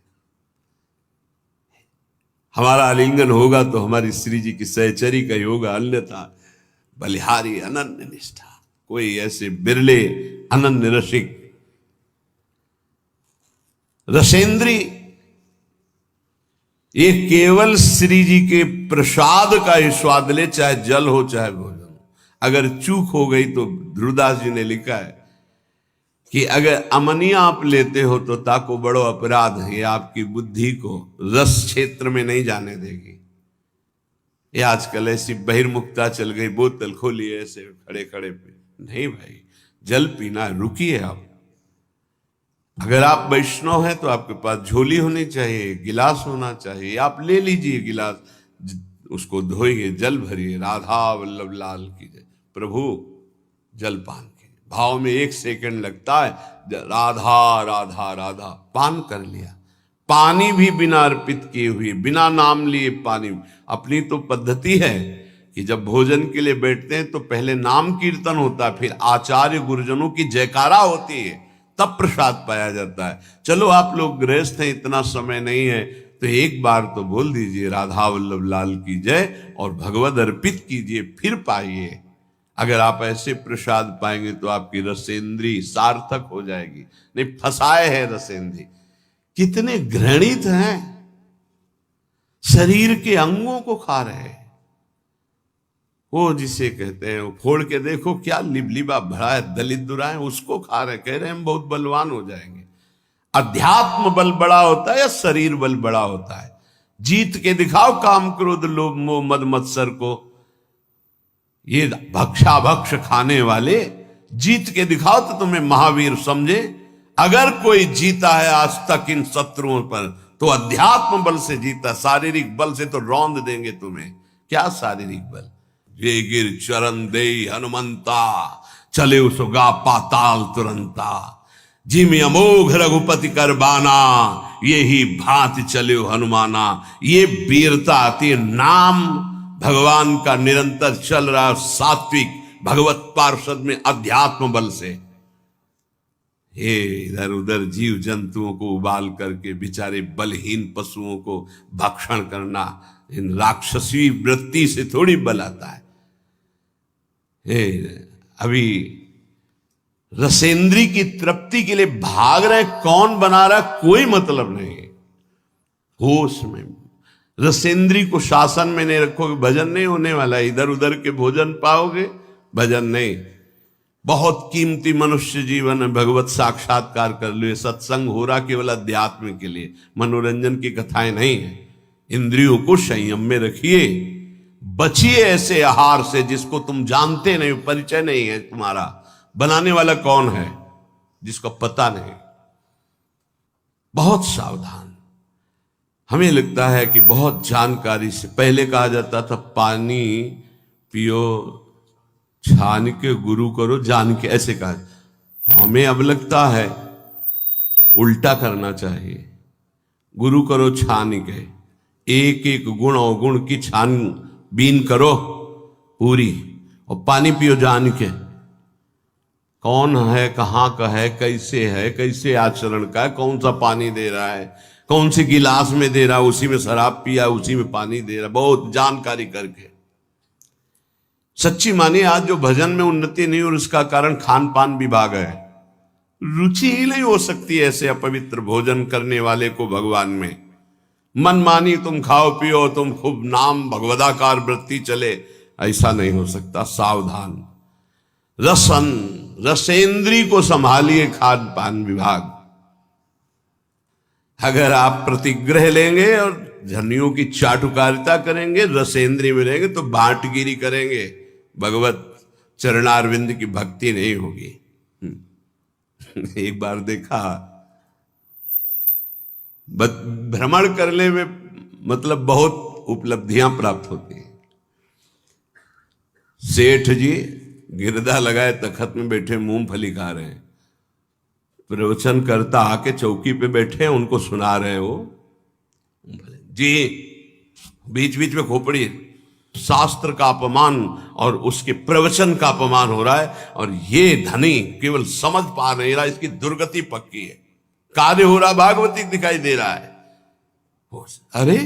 हमारा आलिंगन होगा तो हमारी श्री जी की सहचरी का ही होगा, अन्यथा बलिहारी अनन्य निष्ठा। कोई ऐसे बिरले अनन्य रसिक रसेंद्री, ये केवल श्री जी के प्रसाद का ही स्वाद ले, चाहे जल हो चाहे भोजन हो। अगर चूक हो गई तो ध्रुवदास जी ने लिखा है कि अगर अमनिया आप लेते हो तो ताको बड़ो अपराध है, ये आपकी बुद्धि को रस क्षेत्र में नहीं जाने देगी। ये आजकल ऐसी बहिर्मुखता चल गई, बोतल खोली ऐसे खड़े खड़े पे। नहीं भाई, जल पीना है, रुकिए आप। अगर आप वैष्णव हैं तो आपके पास झोली होनी चाहिए, गिलास होना चाहिए, आप ले लीजिए गिलास, उसको धोइए, जल भरिए, राधा वल्लभ लाल की जय, प्रभु जल पान कीजिए। भाव में 1 सेकंड लगता है, राधा राधा राधा, पान कर लिया। पानी भी बिना अर्पित किए हुए, बिना नाम लिए पानी। अपनी तो पद्धति है कि जब भोजन के लिए बैठते हैं तो पहले नाम कीर्तन होता है, फिर आचार्य गुरुजनों की जयकारा होती है, तब प्रसाद पाया जाता है। चलो आप लोग गृहस्थ हैं, इतना समय नहीं है, तो एक बार तो बोल दीजिए राधा वल्लभ लाल की जय और भगवद अर्पित कीजिए, फिर पाइए। अगर आप ऐसे प्रसाद पाएंगे तो आपकी रसेंद्री सार्थक हो जाएगी। नहीं, फंसाए है रसेंद्री। कितने घृणित हैं, शरीर के अंगों को खा रहे हैं। वो जिसे कहते हैं, वो फोड़ के देखो क्या लिबलिबा भरा है, दलित दुराए, उसको खा रहे, कह रहे हैं हम बहुत बलवान हो जाएंगे। अध्यात्म बल बड़ा होता है या शरीर बल बड़ा होता है? जीत के दिखाओ काम क्रोध लोभ मोह मद मत्सर को। ये भक्षा भक्ष खाने वाले जीत के दिखाओ तो तुम्हें महावीर समझे। अगर कोई जीता है आज तक इन शत्रुओं पर तो अध्यात्म बल से जीता, शारीरिक बल से तो रौंद देंगे तुम्हें। क्या शारीरिक बल? ये गिर चरण दे हनुमंता, चले उसगा पाताल तुरंता, जिम अमोघ रघुपति कर बाना, ये ही भांति चले हनुमाना। ये वीरता आती है, नाम भगवान का निरंतर चल रहा, सात्विक भगवत पार्षद में अध्यात्म बल से। ये इधर उधर जीव जंतुओं को उबाल करके बेचारे बलहीन पशुओं को भक्षण करना, इन राक्षसी वृत्ति से थोड़ी बल आता है। अभी रसेंद्री की तृप्ति के लिए भाग रहे, कौन बना रहा कोई मतलब नहीं है। होश में रसेंद्री को शासन में नहीं रखोगे, भजन नहीं होने वाला। इधर उधर के भोजन पाओगे, भजन नहीं। बहुत कीमती मनुष्य जीवन है, भगवत साक्षात्कार कर लो। सत्संग हो रहा केवल अध्यात्म के लिए, मनोरंजन की कथाएं नहीं है। इंद्रियों को संयम में रखिए, बचिए ऐसे आहार से जिसको तुम जानते नहीं, परिचय नहीं है तुम्हारा। बनाने वाला कौन है जिसको पता नहीं। बहुत सावधान। हमें लगता है कि बहुत जानकारी से, पहले कहा जाता था पानी पियो छान के, गुरु करो जान के, ऐसे कहा। हमें अब लगता है उल्टा करना चाहिए। गुरु करो छान के, एक एक गुण अवगुण की छानबीन करो पूरी, और पानी पियो जान के। कौन है, कहाँ का है, कैसे आचरण का है, कौन सा पानी दे रहा है, कौन सी गिलास में दे रहा है, उसी में शराब पिया, उसी में पानी दे रहा है, बहुत जानकारी करके। सच्ची मानिए, आज जो भजन में उन्नति नहीं और उसका कारण खान पान विभाग है। रुचि ही नहीं हो सकती ऐसे अपवित्र भोजन करने वाले को भगवान में। मनमानी तुम खाओ पियो, तुम खूब नाम भगवदाकार वृत्ति चले, ऐसा नहीं हो सकता। सावधान। रसेंद्री को संभालिए खान पान विभाग। अगर आप प्रतिग्रह लेंगे और झनियों की चाटुकारिता करेंगे, रसेंद्री में रहेंगे तो बांटगिरी करेंगे, भगवत चरणारविंद की भक्ति नहीं होगी। एक बार देखा, भ्रमण करने में मतलब बहुत उपलब्धियां प्राप्त होती हैं। सेठ जी गिरदा लगाए तखत में बैठे मूंगफली खा रहे हैं, प्रवचन करता आके चौकी पे बैठे हैं, उनको सुना रहे हैं। वो जी बीच बीच में खोपड़ी, शास्त्र का अपमान और उसके प्रवचन का अपमान हो रहा है, और ये धनी केवल समझ पा नहीं रहा, इसकी दुर्गति पक्की है। कार्य हो रहा भागवती दिखाई दे रहा है। अरे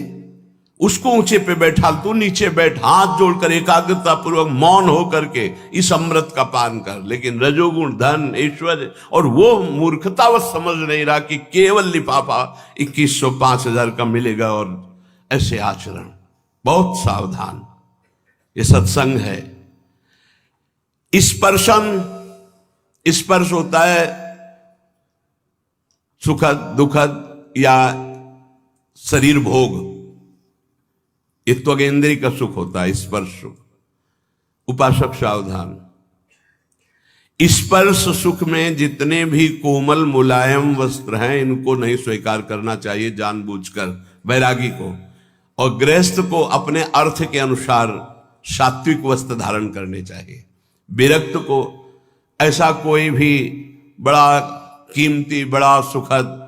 उसको ऊंचे पे बैठा, तू नीचे बैठ, हाथ जोड़कर एकाग्रता पूर्वक मौन हो करके इस अमृत का पान कर। लेकिन रजोगुण, धन, ऐश्वर्य, और वो मूर्खतावश समझ नहीं रहा कि केवल लिफाफा 2100 5000 का मिलेगा, और ऐसे आचरण। बहुत सावधान। ये सत्संग है। स्पर्श होता है सुखद दुखद या शरीर भोग। ये त्वगेंद्रिय का सुख होता है, स्पर्श सुख। उपासक सावधान, स्पर्श सुख में जितने भी कोमल मुलायम वस्त्र हैं इनको नहीं स्वीकार करना चाहिए जानबूझकर वैरागी को, और गृहस्थ को अपने अर्थ के अनुसार सात्विक वस्त्र धारण करने चाहिए। विरक्त को ऐसा कोई भी बड़ा कीमती बड़ा सुखद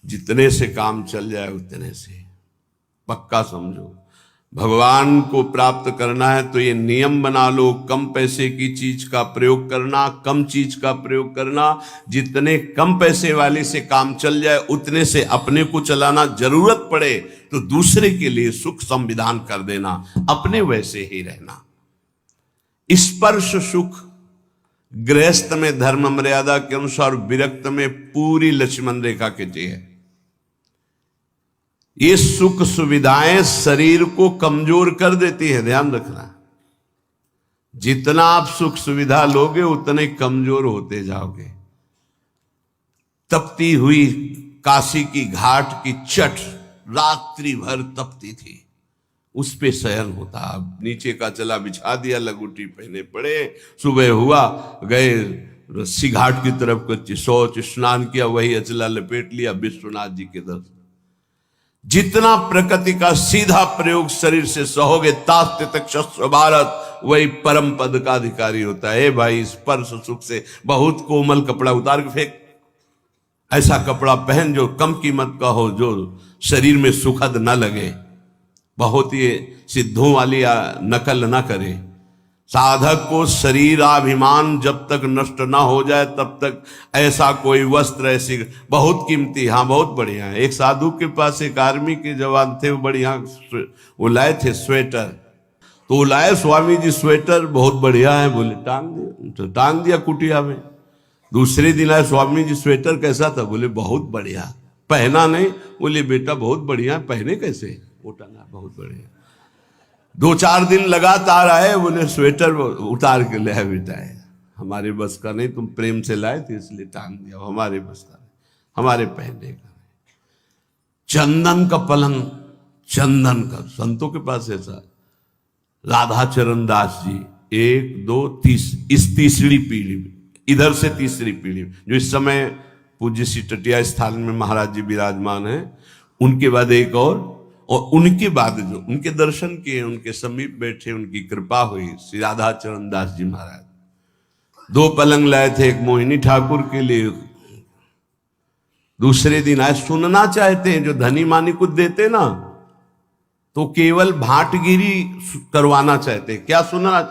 जितने से काम चल जाए उतने से पक्का समझो। भगवान को प्राप्त करना है तो ये नियम बना लो, कम पैसे की चीज का प्रयोग करना, कम चीज का प्रयोग करना, जितने कम पैसे वाले से काम चल जाए उतने से अपने को चलाना, जरूरत पड़े तो दूसरे के लिए सुख संविधान कर देना, अपने वैसे ही रहना। स्पर्श सुख गृहस्थ में धर्म मर्यादा के अनुसार, विरक्त में पूरी लक्ष्मण रेखा के है। ये सुख सुविधाएं शरीर को कमजोर कर देती है, ध्यान रखना। जितना आप सुख सुविधा लोगे उतने कमजोर होते जाओगे। तपती हुई काशी की घाट की चट रात्रि भर तपती थी, उस पे शयन होता। अब नीचे का चला बिछा दिया, लगुटी पहने पड़े, सुबह हुआ गए रस्सी घाट की तरफ, कुछ शौच स्नान किया, वही अचला लपेट लिया, विश्वनाथ जी के दर्शन। जितना प्रकृति का सीधा प्रयोग शरीर से सहोगे, तास्ते तक शस्त्र भारत, वही परम पद का अधिकारी होता है। भाई स्पर्श सुख से बहुत कोमल कपड़ा उतार के फेंक, ऐसा कपड़ा पहन जो कम कीमत का हो, जो शरीर में सुखद न लगे, बहुत ये सिद्धों वाली नकल ना करे। साधक को शरीराभिमान जब तक नष्ट ना हो जाए तब तक ऐसा कोई वस्त्र, ऐसी बहुत कीमती, हाँ बहुत बढ़िया है। एक साधु के पास एक आर्मी के जवान थे, वो बढ़िया वो लाए थे स्वेटर, तो वो लाए स्वामी जी स्वेटर बहुत बढ़िया है, बोले टांग दिया, तो टांग दिया कुटिया में। दूसरे दिन आए, स्वामी जी स्वेटर कैसा था? बोले बहुत बढ़िया। पहना नहीं? बोले बेटा बहुत बढ़िया, पहने कैसे? वो टांगा बहुत बढ़िया। 2-4 दिन लगातार आए, बोले स्वेटर उतार के ले बेटा, है हमारे बस का नहीं, तुम प्रेम से लाए थे इसलिए टांग दिया, हमारे बस का नहीं, हमारे पहनने का नहीं। चंदन का पलंग, चंदन का, संतों के पास ऐसा। राधा चरण दास जी 1 2 3 इस तीसरी पीढ़ी, इधर से तीसरी पीढ़ी, जो इस समय पूज्य श्री टटिया स्थान में महाराज जी विराजमान है, उनके बाद एक और उनके बाद जो उनके दर्शन किए, उनके समीप बैठे, उनकी कृपा हुई, श्री राधा चरण दास जी महाराज 2 पलंग लाए थे, एक मोहिनी ठाकुर के लिए। दूसरे दिन आए, सुनना चाहते हैं, जो धनी मानी कुछ देते ना तो केवल भाटगिरी करवाना चाहते हैं। क्या सुनना?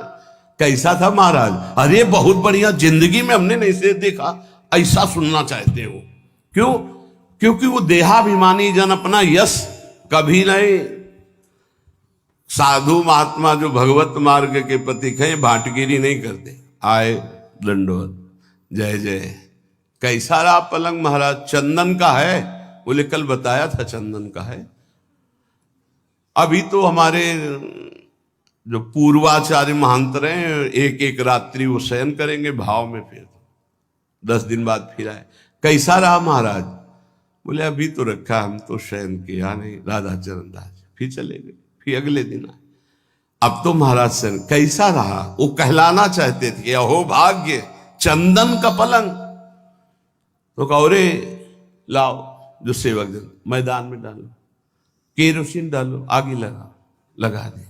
कैसा था महाराज? अरे बहुत बढ़िया, जिंदगी में हमने नहीं से देखा, ऐसा सुनना चाहते हो। क्यों? क्योंकि वो देहाभिमानी जन अपना यश कभी नहीं। साधु महात्मा जो भगवत मार्ग के प्रतीक हैं, भाटगिरी नहीं करते। आए दंडोत, जय जय। कैसा रहा पलंग महाराज? चंदन का है? बोले कल बताया था चंदन का है। अभी तो हमारे जो पूर्वाचार्य महांतर हैं, एक एक रात्रि वो शयन करेंगे भाव में, फिर 10 दिन बाद फिर आए। कैसा रहा महाराज? बोले अभी तो रखा, हम तो शयन किया नहीं। राधा चरण दास फिर चले गए, फिर अगले दिन आए। अब तो महाराज शयन कैसा रहा? वो कहलाना चाहते थे, अहो भाग्य, चंदन का पलंग। तो कहो रे लाओ, जो सेवक जन मैदान में डालो, केरोसिन डालो, आगे लगा दे,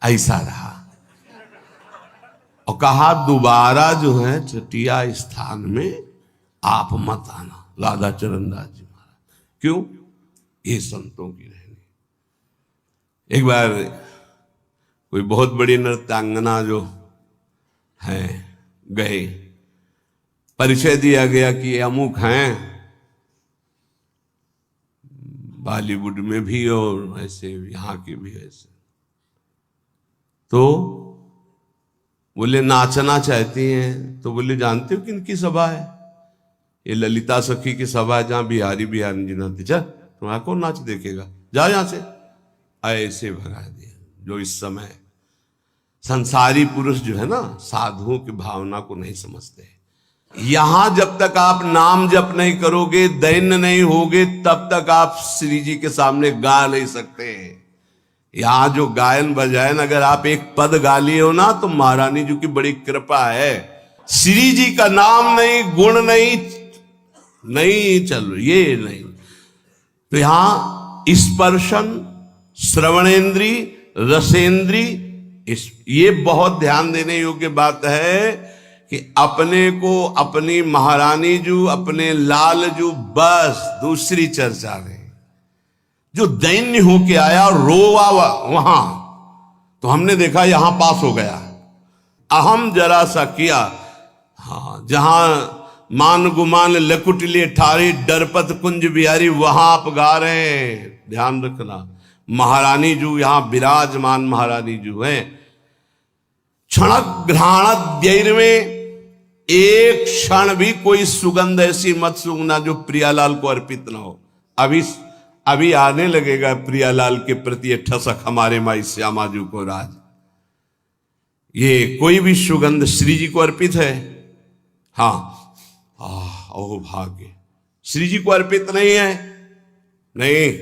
ऐसा रहा। और कहा दोबारा जो है चटिया स्थान में आप मत आना, राधा चरण दास जी महाराज। क्यों? ये संतों की रहनी। एक बार कोई बहुत बड़ी नृत्यांगना जो है गए, परिचय दिया गया कि अमुक हैं, बॉलीवुड में भी और ऐसे यहाँ के भी ऐसे। तो बोले नाचना चाहती हैं। तो बोले जानते हो किनकी सभा है? ये ललिता सखी की सभा है, जहां बिहारी जी नाचते। चल तुम्हारा कौन नाच देखेगा, जा यहां से। ऐसे भगा दिया। जो इस समय संसारी पुरुष जो है ना, साधुओं की भावना को नहीं समझते। यहां जब तक आप नाम जप नहीं करोगे, दैन्य नहीं होगे, तब तक आप श्री जी के सामने गा नहीं सकते। यहां जो गायन बजायन अगर आप एक पद गा लिए हो ना तो महारानी जी की बड़ी कृपा है। श्री जी का नाम नहीं, गुण नहीं, नहीं चल ये नहीं। तो यहां स्पर्शन, श्रवणेन्द्री, रसेंद्री, ये बहुत ध्यान देने योग्य बात है कि अपने को अपनी महारानी जू, अपने लाल जू, बस दूसरी चर्चा नहीं। जो दैन्य होके आया रोवा वहां, तो हमने देखा यहां पास हो गया। अहम जरा सा किया, हाँ, जहां मान गुमान लकुटले ठारी डरपत कुंज बिहारी, वहां आप गा रहे हैं। ध्यान रखना, महारानी जू यहां विराजमान महारानी जू हैं। क्षणक घ्राण में एक क्षण भी कोई सुगंध ऐसी मत सूंघना जो प्रियालाल को अर्पित ना हो। अभी आने लगेगा प्रियालाल के प्रति ठसक हमारे माई श्यामाजू को राज। ये कोई भी सुगंध श्री जी को अर्पित है। हाँ, ओ भाग्य, श्री जी को अर्पित नहीं है, नहीं,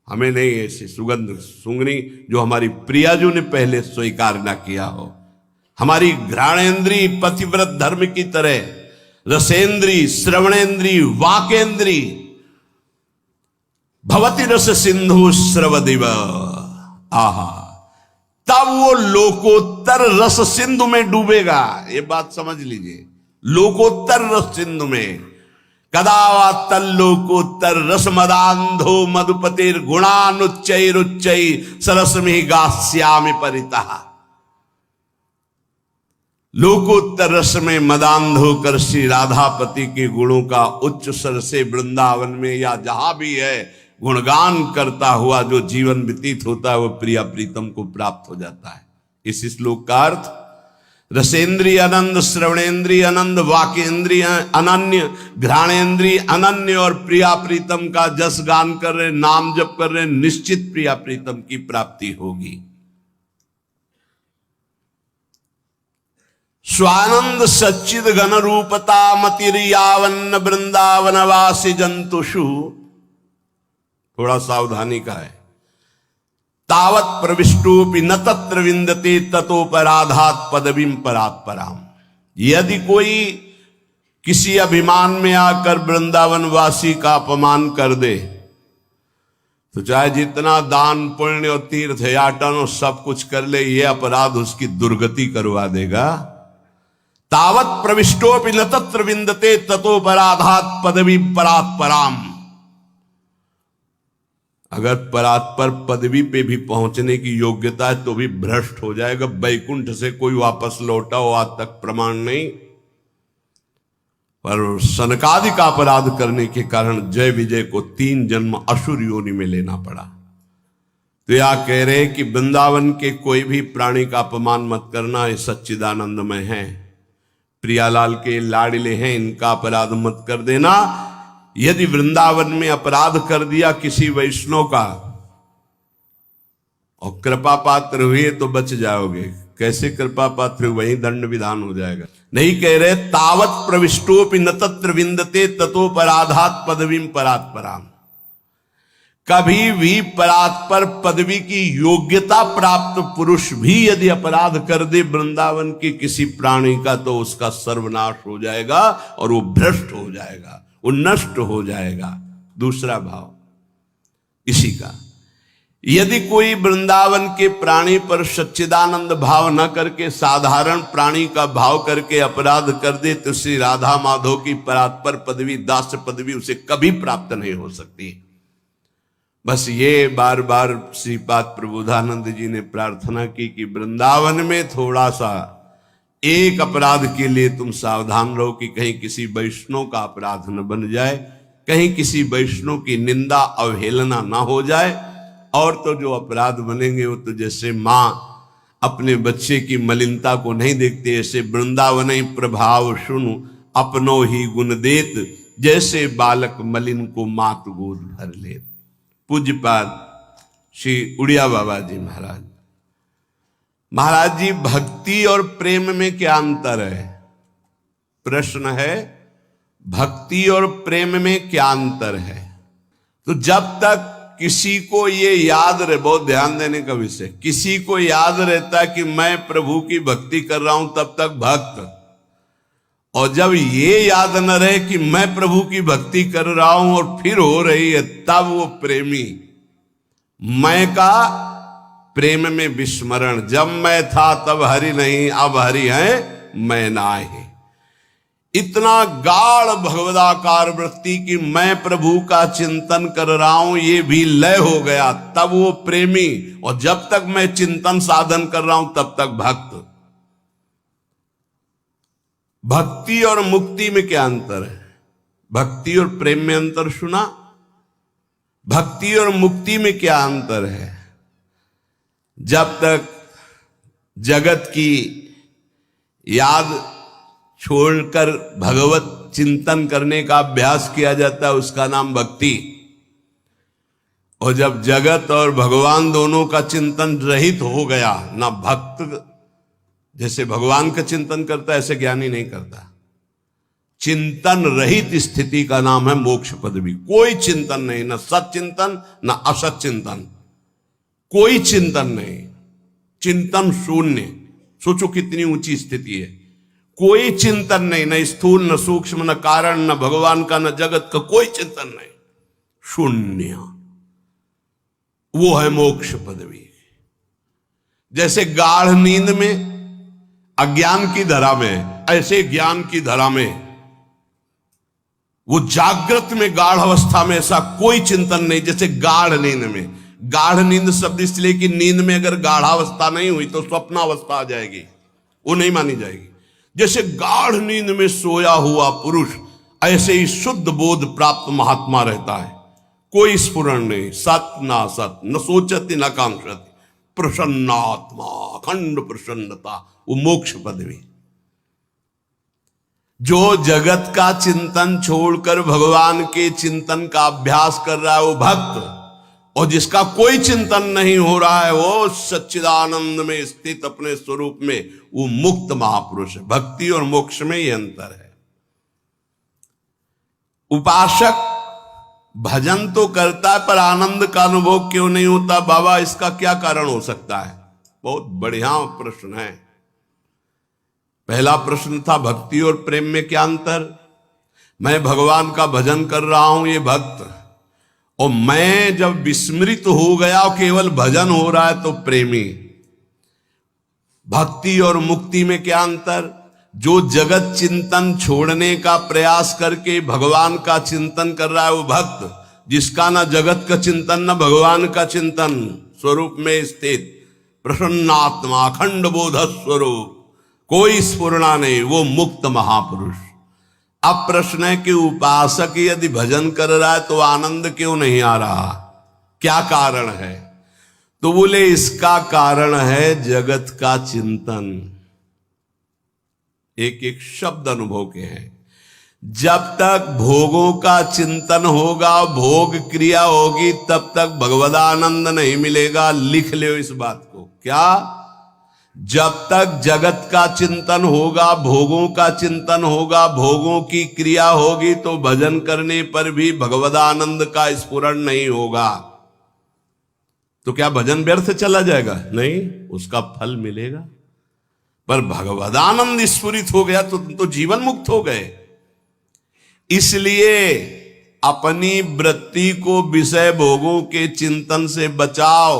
हमें नहीं ऐसी सुगंध सूंघनी जो हमारी प्रियाजू ने पहले स्वीकार ना किया हो। हमारी घ्राणेन्द्री पतिव्रत धर्म की तरह रसेंद्री, श्रवणेन्द्री, वाकेंद्री, भवती रस सिंधु स्रवदिव, आहा, तब वो लोकोत्तर रस सिंधु में डूबेगा। ये बात समझ लीजिए, लोकोत्तर रस सिंधु में। कदावा तल्लोकोत्तर रस मदांधो मधुपतिर गुणानुच्चैरुच्चै सरस्मि गास्यामि परितः। लोकोत्तर रस में मदांध होकर श्री राधापति के गुणों का उच्च स्वर से वृंदावन में या जहां भी है गुणगान करता हुआ जो जीवन व्यतीत होता है, वो प्रिया प्रीतम को प्राप्त हो जाता है। इस श्लोक का अर्थ, रसेंद्रिय आनंद, श्रवणेन्द्रिय आनंद, वाकेंद्रिय अनन्य, घ्राणेन्द्रिय अनन्य और प्रिया प्रीतम का जस गान कर रहे, नाम जप कर रहे, निश्चित प्रिया प्रीतम की प्राप्ति होगी। स्वानंद सच्चिद घन रूपता मतिर्यावन्न वृंदावनवासी जंतुषु, थोड़ा सावधानी का है। तावत प्रविष्टोपि न तत्र विंदते ततोपराधात पदवीं परात्पराम। यदि कोई किसी अभिमान में आकर वृंदावन वासी का अपमान कर दे, तो चाहे जितना दान पुण्य और तीर्थ याटन और सब कुछ कर ले, ये अपराध उसकी दुर्गति करवा देगा। तावत प्रविष्टोपि न तत्र विंदते ततोपराधात पदवीं परात्पराम। अगर परात्पर पदवी पे भी पहुंचने की योग्यता है तो भी भ्रष्ट हो जाएगा। बैकुंठ से कोई वापस लौटा हो आज तक प्रमाण नहीं, पर सनकादि का अपराध करने के कारण जय विजय को 3 जन्म असुर योनि में लेना पड़ा। तो या कह रहे हैं कि वृंदावन के कोई भी प्राणी का अपमान मत करना, ये सच्चिदानंदमय है, प्रियालाल के लाडले हैं, इनका अपराध मत कर देना। यदि वृंदावन में अपराध कर दिया किसी वैष्णव का और कृपा पात्र हुए तो बच जाओगे। कैसे कृपा पात्र, वही दंड विधान हो जाएगा। नहीं कह रहे तावत प्रविष्टोपि न तत्र विंदते ततोपराधात पदवीं परात्पराम। कभी भी परात्पर पदवी की योग्यता प्राप्त पुरुष भी यदि अपराध कर दे वृंदावन के किसी प्राणी का, तो उसका सर्वनाश हो जाएगा और वो भ्रष्ट हो जाएगा, वो नष्ट हो जाएगा। दूसरा भाव इसी का, यदि कोई वृंदावन के प्राणी पर सच्चिदानंद भाव न करके साधारण प्राणी का भाव करके अपराध कर दे, तो श्री राधा माधव की परात्पर पदवी, दास्य पदवी उसे कभी प्राप्त नहीं हो सकती। बस ये बार बार श्रीपाद प्रबोधानंद जी ने प्रार्थना की कि वृंदावन में थोड़ा सा एक अपराध के लिए तुम सावधान रहो कि कहीं किसी वैष्णव का अपराध न बन जाए, कहीं किसी वैष्णव की निंदा अवहेलना ना हो जाए। और तो जो अपराध बनेंगे वो तो जैसे माँ अपने बच्चे की मलिनता को नहीं देखते, ऐसे वृंदावन ही प्रभाव सुनु अपनो ही गुण देत, जैसे बालक मलिन को मात गोद भर ले। पूज्यपाद श्री उड़िया बाबा जी महाराज। महाराज जी, भक्ति और प्रेम में क्या अंतर है? प्रश्न है, भक्ति और प्रेम में क्या अंतर है? तो जब तक किसी को ये याद रहे, बहुत ध्यान देने का विषय, किसी को याद रहता है कि मैं प्रभु की भक्ति कर रहा हूं तब तक भक्त, और जब ये याद न रहे कि मैं प्रभु की भक्ति कर रहा हूं और फिर हो रही है, तब वो प्रेमी। मैं का प्रेम में विस्मरण, जब मैं था तब हरि नहीं, अब हरि है मैं नाहि। इतना गाढ़ भगवदाकार वृत्ति कि मैं प्रभु का चिंतन कर रहा हूं, ये भी लय हो गया, तब वो प्रेमी। और जब तक मैं चिंतन साधन कर रहा हूं तब तक भक्त। भक्ति और मुक्ति में क्या अंतर है? भक्ति और प्रेम में अंतर सुना? भक्ति और मुक्ति में क्या अंतर है? जब तक जगत की याद छोड़कर भगवत चिंतन करने का अभ्यास किया जाता है, उसका नाम भक्ति। और जब जगत और भगवान दोनों का चिंतन रहित हो गया, ना भक्त जैसे भगवान का चिंतन करता है ऐसे ज्ञानी नहीं करता। चिंतन रहित स्थिति का नाम है मोक्ष पदवी। कोई चिंतन नहीं, ना सत चिंतन ना असत चिंतन, कोई चिंतन नहीं, चिंतन शून्य। सोचो कितनी ऊंची स्थिति है। कोई चिंतन नहीं, न स्थूल न सूक्ष्म न कारण, न भगवान का न जगत का, कोई चिंतन नहीं, शून्य। वो है मोक्ष पदवी। जैसे गाढ़ नींद में अज्ञान की धरा में, ऐसे ज्ञान की धरा में, वो जागृत में गाढ़ अवस्था में ऐसा कोई चिंतन नहीं जैसे गाढ़ नींद में। गाढ़ नींद शब्द इसलिए कि नींद में अगर गाढ़ावस्था नहीं हुई तो स्वप्नावस्था आ जाएगी, वो नहीं मानी जाएगी। जैसे गाढ़ नींद में सोया हुआ पुरुष, ऐसे ही शुद्ध बोध प्राप्त महात्मा रहता है। कोई स्फुरण नहीं, सत ना सत, न सोचती न कांक्षति, प्रसन्नात्मा, अखंड प्रसन्नता, वो मोक्ष पदवी। जो जगत का चिंतन छोड़कर भगवान के चिंतन का अभ्यास कर रहा है वो भक्त, और जिसका कोई चिंतन नहीं हो रहा है वो सच्चिदानंद में स्थित अपने स्वरूप में, वो मुक्त महापुरुष है। भक्ति और मोक्ष में ये अंतर है। उपासक भजन तो करता है पर आनंद का अनुभव क्यों नहीं होता? बाबा इसका क्या कारण हो सकता है? बहुत बढ़िया प्रश्न है। पहला प्रश्न था भक्ति और प्रेम में क्या अंतर। मैं भगवान का भजन कर रहा हूं, ये भक्त, और मैं जब विस्मृत हो गया और केवल भजन हो रहा है तो प्रेमी। भक्ति और मुक्ति में क्या अंतर? जो जगत चिंतन छोड़ने का प्रयास करके भगवान का चिंतन कर रहा है वो भक्त, जिसका ना जगत का चिंतन ना भगवान का चिंतन, स्वरूप में स्थित प्रसन्नात्मा, अखंड बोध स्वरूप, कोई स्फुरणा नहीं, वो मुक्त महापुरुष। अब प्रश्न है कि उपासक यदि भजन कर रहा है तो आनंद क्यों नहीं आ रहा? क्या कारण है? तो बोले इसका कारण है जगत का चिंतन। एक एक शब्द अनुभव के हैं। जब तक भोगों का चिंतन होगा, भोग क्रिया होगी, तब तक भगवदानंद नहीं मिलेगा। लिख लो इस बात को। क्या? जब तक जगत का चिंतन होगा, भोगों का चिंतन होगा, भोगों की क्रिया होगी, तो भजन करने पर भी भगवदानंद का स्फुरण नहीं होगा। तो क्या भजन व्यर्थ चला जाएगा? नहीं, उसका फल मिलेगा। पर भगवदानंद स्फुरित हो गया तो जीवन मुक्त हो गए। इसलिए अपनी वृत्ति को विषय भोगों के चिंतन से बचाओ,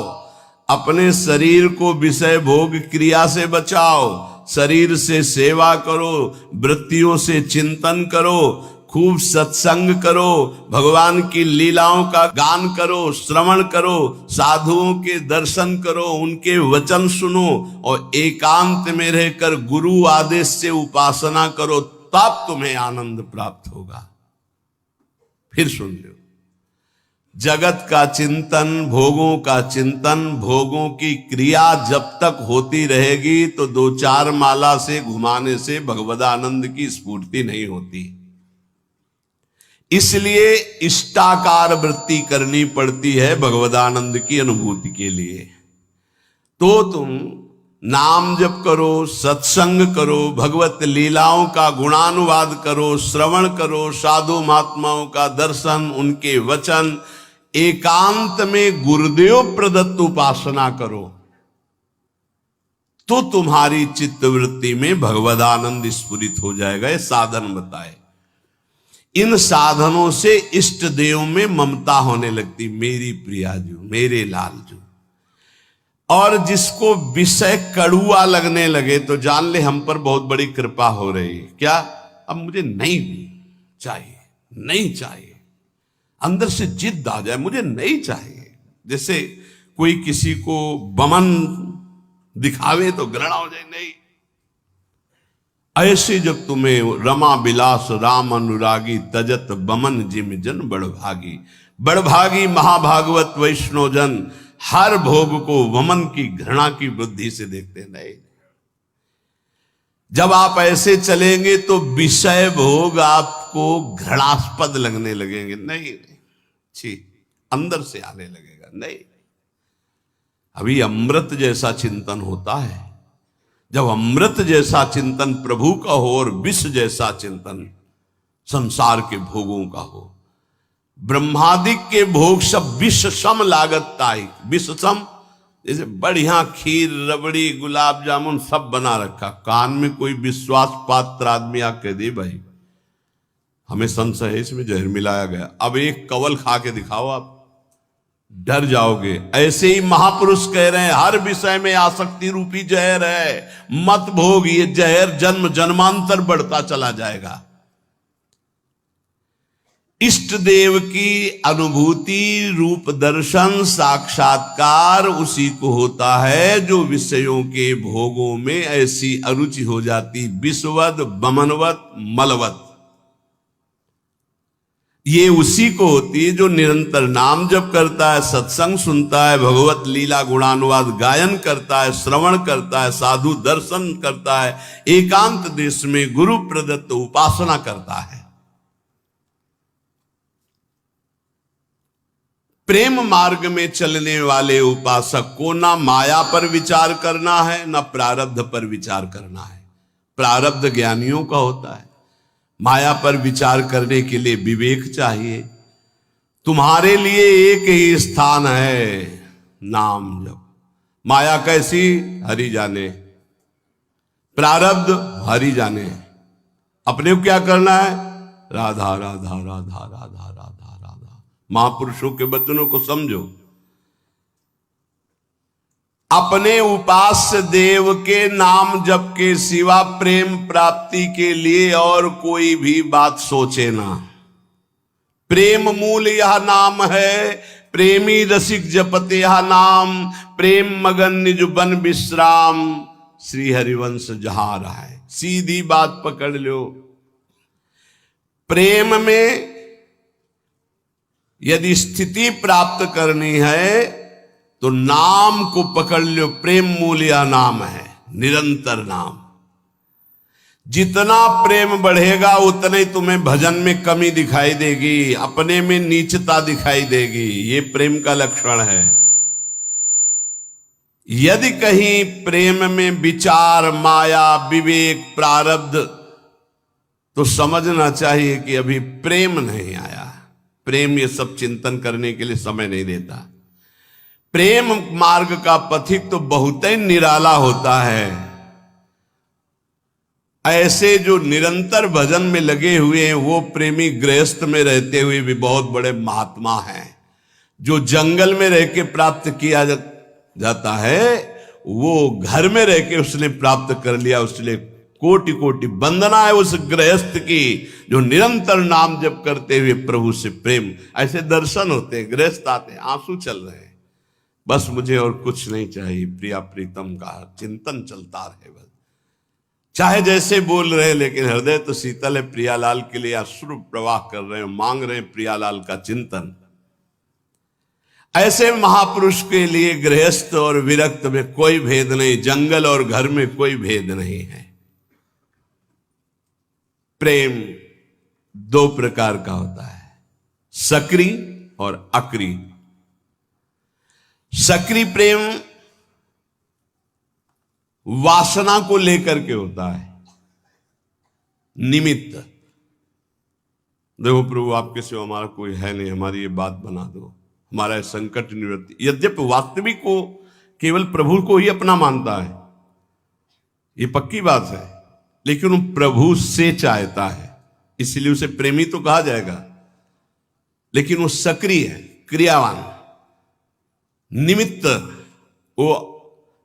अपने शरीर को विषय भोग क्रिया से बचाओ, शरीर से सेवा करो, वृत्तियों से चिंतन करो, खूब सत्संग करो, भगवान की लीलाओं का गान करो, श्रवण करो, साधुओं के दर्शन करो, उनके वचन सुनो, और एकांत में रहकर गुरु आदेश से उपासना करो, तब तुम्हें आनंद प्राप्त होगा। फिर सुन लो, जगत का चिंतन, भोगों का चिंतन, भोगों की क्रिया जब तक होती रहेगी तो 2-4 माला से घुमाने से भगवदानंद की स्फूर्ति नहीं होती। इसलिए इष्टाकार वृत्ति करनी पड़ती है भगवदानंद की अनुभूति के लिए। तो तुम नाम जप करो, सत्संग करो, भगवत लीलाओं का गुणानुवाद करो, श्रवण करो, साधु महात्माओं का दर्शन, उनके वचन, एकांत में गुरुदेव प्रदत्त उपासना करो तो तुम्हारी चित्तवृत्ति में भगवदानंद स्फुरित हो जाएगा। ये साधन बताए। इन साधनों से इष्ट देव में ममता होने लगती, मेरी प्रियाजू, मेरे लालजू। और जिसको विषय कड़ुआ लगने लगे तो जान ले हम पर बहुत बड़ी कृपा हो रही है। क्या? अब मुझे नहीं चाहिए, नहीं चाहिए, अंदर से जिद आ जाए, मुझे नहीं चाहिए। जैसे कोई किसी को बमन दिखावे तो घृणा हो जाए, नहीं। ऐसे जब तुम्हें रमा बिलास राम अनुरागी तजत बमन जिम जन बड़भागी। बड़भागी महाभागवत वैष्णव जन हर भोग को वमन की घृणा की बुद्धि से देखते नहीं। जब आप ऐसे चलेंगे तो विषय भोग आपको घृणास्पद लगने लगेंगे। नहीं, छी, अंदर से आने लगेगा। नहीं, अभी अमृत जैसा चिंतन होता है। जब अमृत जैसा चिंतन प्रभु का हो और विष जैसा चिंतन संसार के भोगों का हो। ब्रह्मादिक के भोग सब विष सम लागत ताई। विष सम, जैसे बढ़िया खीर, रबड़ी, गुलाब जामुन सब बना रखा, कान में कोई विश्वास पात्र आदमी आके दे भाई हमें संशय है इसमें जहर मिलाया गया, अब एक कवल खा के दिखाओ, आप डर जाओगे। ऐसे ही महापुरुष कह रहे हैं हर विषय में आसक्ति रूपी जहर है, मत भोग। ये जहर जन्म जन्मांतर बढ़ता चला जाएगा। इष्ट देव की अनुभूति, रूप दर्शन, साक्षात्कार उसी को होता है जो विषयों के भोगों में ऐसी अरुचि हो जाती, विषवद, बमनवत, मलवत। ये उसी को होती है जो निरंतर नाम जप करता है, सत्संग सुनता है, भगवत लीला गुणानुवाद गायन करता है, श्रवण करता है, साधु दर्शन करता है, एकांत देश में गुरु प्रदत्त उपासना करता है। प्रेम मार्ग में चलने वाले उपासक को ना माया पर विचार करना है, ना प्रारब्ध पर विचार करना है। प्रारब्ध ज्ञानियों का होता है, माया पर विचार करने के लिए विवेक चाहिए। तुम्हारे लिए एक ही स्थान है, नाम जप। माया कैसी? हरि जाने। प्रारब्ध हरि जाने। अपने को क्या करना है? राधा राधा राधा राधा राधा राधा। महापुरुषों के वचनों को समझो। अपने उपास्य देव के नाम जप के सिवा प्रेम प्राप्ति के लिए और कोई भी बात सोचे ना। प्रेम मूल यह नाम है, प्रेमी रसिक जपते यह नाम, प्रेम मगन निज बन विश्राम, श्री हरिवंश जहां रहा है। सीधी बात पकड़ लो। प्रेम में यदि स्थिति प्राप्त करनी है तो नाम को पकड़ लो। प्रेम मूल्य नाम है, निरंतर नाम। जितना प्रेम बढ़ेगा उतने तुम्हें भजन में कमी दिखाई देगी, अपने में नीचता दिखाई देगी। ये प्रेम का लक्षण है। यदि कहीं प्रेम में विचार, माया, विवेक, प्रारब्ध, तो समझना चाहिए कि अभी प्रेम नहीं आया। प्रेम ये सब चिंतन करने के लिए समय नहीं देता। प्रेम मार्ग का पथिक तो बहुत ही निराला होता है। ऐसे जो निरंतर भजन में लगे हुए हैं वो प्रेमी गृहस्थ में रहते हुए भी बहुत बड़े महात्मा हैं। जो जंगल में रह के प्राप्त किया जाता है वो घर में रह के उसने प्राप्त कर लिया। उसने कोटि कोटि वंदना है उस गृहस्थ की जो निरंतर नाम जप करते हुए प्रभु से प्रेम। ऐसे दर्शन होते हैं, गृहस्थ आते हैं, आंसू चल रहे हैं, बस मुझे और कुछ नहीं चाहिए, प्रिया प्रीतम का चिंतन चलता रहे। बस चाहे जैसे बोल रहे हैं लेकिन हृदय तो शीतल है। प्रियालाल के लिए अश्रु प्रवाह कर रहे हैं, मांग रहे हैं प्रियालाल का चिंतन। ऐसे महापुरुष के लिए गृहस्थ और विरक्त में कोई भेद नहीं, जंगल और घर में कोई भेद नहीं है। प्रेम दो प्रकार का होता है, सक्रिय और अक्रिय। सक्रिय प्रेम वासना को लेकर के होता है, निमित्त। देखो प्रभु आपके सिवा हमारा कोई है नहीं, हमारी ये बात बना दो, हमारा संकट निवृत्ति। यद्यपि वास्तविक को केवल प्रभु को ही अपना मानता है, ये पक्की बात है, लेकिन वो प्रभु से चाहता है, इसलिए उसे प्रेमी तो कहा जाएगा, लेकिन वो सक्रिय है, क्रियावान, निमित्त, वो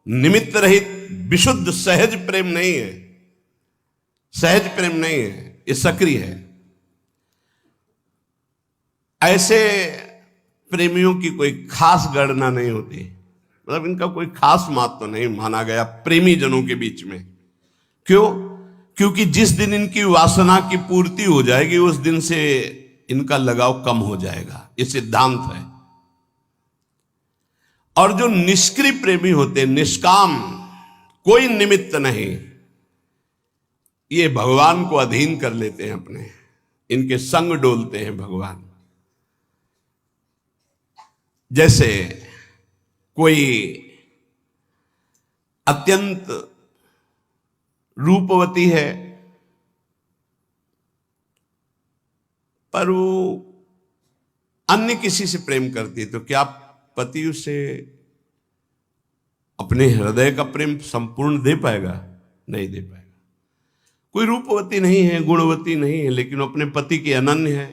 निमित्त रहित विशुद्ध सहज प्रेम नहीं है, सहज प्रेम नहीं है, ये सक्रिय है। ऐसे प्रेमियों की कोई खास गणना नहीं होती, मतलब इनका कोई खास महत्व तो नहीं माना गया प्रेमी जनों के बीच में। क्यों? क्योंकि जिस दिन इनकी वासना की पूर्ति हो जाएगी उस दिन से इनका लगाव कम हो जाएगा, ये सिद्धांत है। और जो निष्क्रिय प्रेमी होते, निष्काम, कोई निमित्त नहीं, ये भगवान को अधीन कर लेते हैं अपने, इनके संग डोलते हैं भगवान। जैसे कोई अत्यंत रूपवती है पर वो अन्य किसी से प्रेम करती है, तो क्या पति उसे अपने हृदय का प्रेम संपूर्ण दे पाएगा? नहीं दे पाएगा। कोई रूपवती नहीं है, गुणवती नहीं है, लेकिन अपने पति के अनन्य है,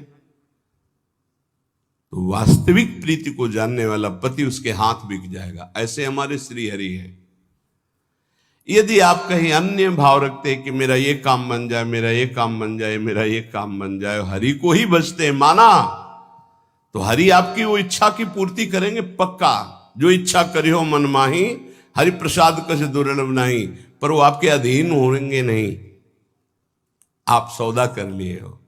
तो वास्तविक प्रीति को जानने वाला पति उसके हाथ बिक जाएगा। ऐसे हमारे श्री हरि है। यदि आप कहीं अन्य भाव रखते हैं कि मेरा ये काम बन जाए, मेरा ये काम बन जाए, मेरा ये काम बन जाए, हरि को ही बचते हैं माना, तो हरि आपकी वो इच्छा की पूर्ति करेंगे पक्का। जो इच्छा करियो मन माही, हरि प्रसाद कछ दुर्लभ नहीं, पर वो आपके अधीन होंगे नहीं, आप सौदा कर लिए हो।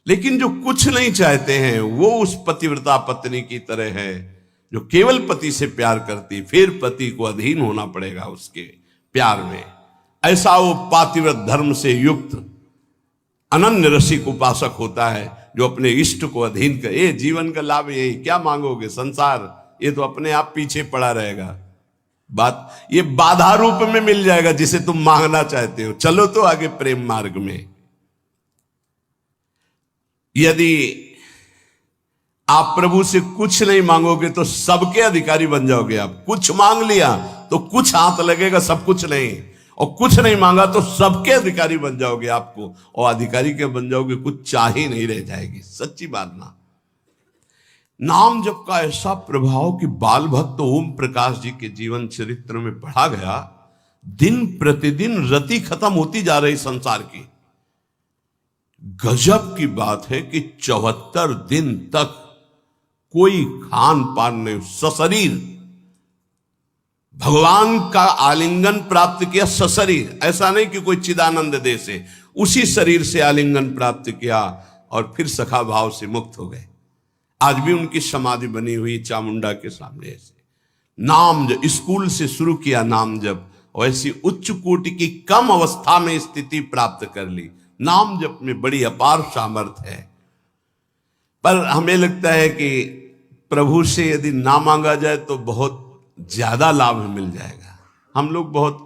लेकिन जो कुछ नहीं चाहते हैं वो उस पतिव्रता पत्नी की तरह है जो केवल पति से प्यार करती, फिर पति को अधीन होना पड़ेगा उसके प्यार में। ऐसा वो पातिव्रत धर्म से युक्त अनन्य रसिक उपासक होता है जो अपने इष्ट को अधीन कर। ये जीवन का लाभ यही, क्या मांगोगे? संसार ये तो अपने आप पीछे पड़ा रहेगा। बात ये बाधा रूप में मिल जाएगा जिसे तुम मांगना चाहते हो। चलो तो आगे प्रेम मार्ग में। यदि आप प्रभु से कुछ नहीं मांगोगे तो सबके अधिकारी बन जाओगे आप। कुछ मांग लिया तो कुछ हाथ लगेगा, सब कुछ नहीं, और कुछ नहीं मांगा तो सबके अधिकारी बन जाओगे आपको, और अधिकारी के बन जाओगे, कुछ चाह ही नहीं रह जाएगी। सच्ची बात ना। नाम जप का ऐसा प्रभाव कि बाल भक्त ओम प्रकाश जी के जीवन चरित्र में पढ़ा गया। दिन प्रतिदिन रति खत्म होती जा रही संसार की। गजब की बात है कि 74 दिन तक कोई खान पान नहीं, सशरीर भगवान का आलिंगन प्राप्त किया। सशरीर, ऐसा नहीं कि कोई चिदानंद दे से, उसी शरीर से आलिंगन प्राप्त किया और फिर सखा भाव से मुक्त हो गए। आज भी उनकी समाधि बनी हुई चामुंडा के सामने। ऐसे नाम जब स्कूल से शुरू किया नाम जब, वैसी उच्च कोटि की कम अवस्था में स्थिति प्राप्त कर ली। नाम जप में बड़ी अपार सामर्थ्य है। पर हमें लगता है कि प्रभु से यदि ना मांगा जाए तो बहुत ज्यादा लाभ मिल जाएगा। हम लोग बहुत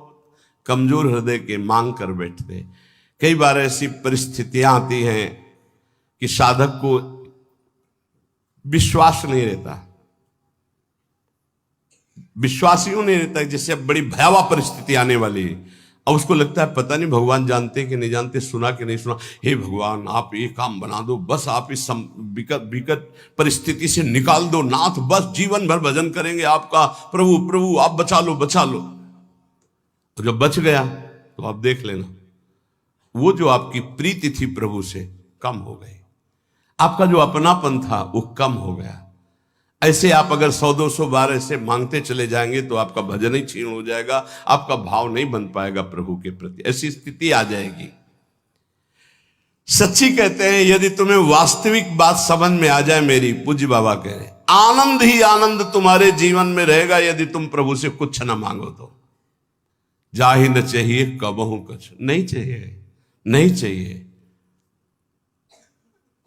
कमजोर हृदय के मांग कर बैठते। कई बार ऐसी परिस्थितियां आती हैं कि साधक को विश्वास नहीं रहता। विश्वास यूं नहीं रहता जैसे अब बड़ी भयावह परिस्थिति आने वाली है, और उसको लगता है पता नहीं भगवान जानते कि नहीं जानते, सुना कि नहीं सुना। हे भगवान आप ये काम बना दो, बस आप इस विकट परिस्थिति से निकाल दो नाथ, बस जीवन भर भजन करेंगे आपका, प्रभु प्रभु आप बचा लो बचा लो। तो जब बच गया तो आप देख लेना वो जो आपकी प्रीति थी प्रभु से कम हो गई, आपका जो अपनापन था वो कम हो गया। ऐसे आप अगर 100-200 बार ऐसे मांगते चले जाएंगे तो आपका भजन ही क्षीण हो जाएगा, आपका भाव नहीं बन पाएगा प्रभु के प्रति। ऐसी स्थिति आ जाएगी। सच्ची कहते हैं यदि तुम्हें वास्तविक बात समझ में आ जाए, मेरी पूज्य बाबा कह रहे, आनंद ही आनंद तुम्हारे जीवन में रहेगा यदि तुम प्रभु से कुछ न मांगो तो। जाहि न चाहिए कबहू कुछ, नहीं चाहिए, नहीं चाहिए।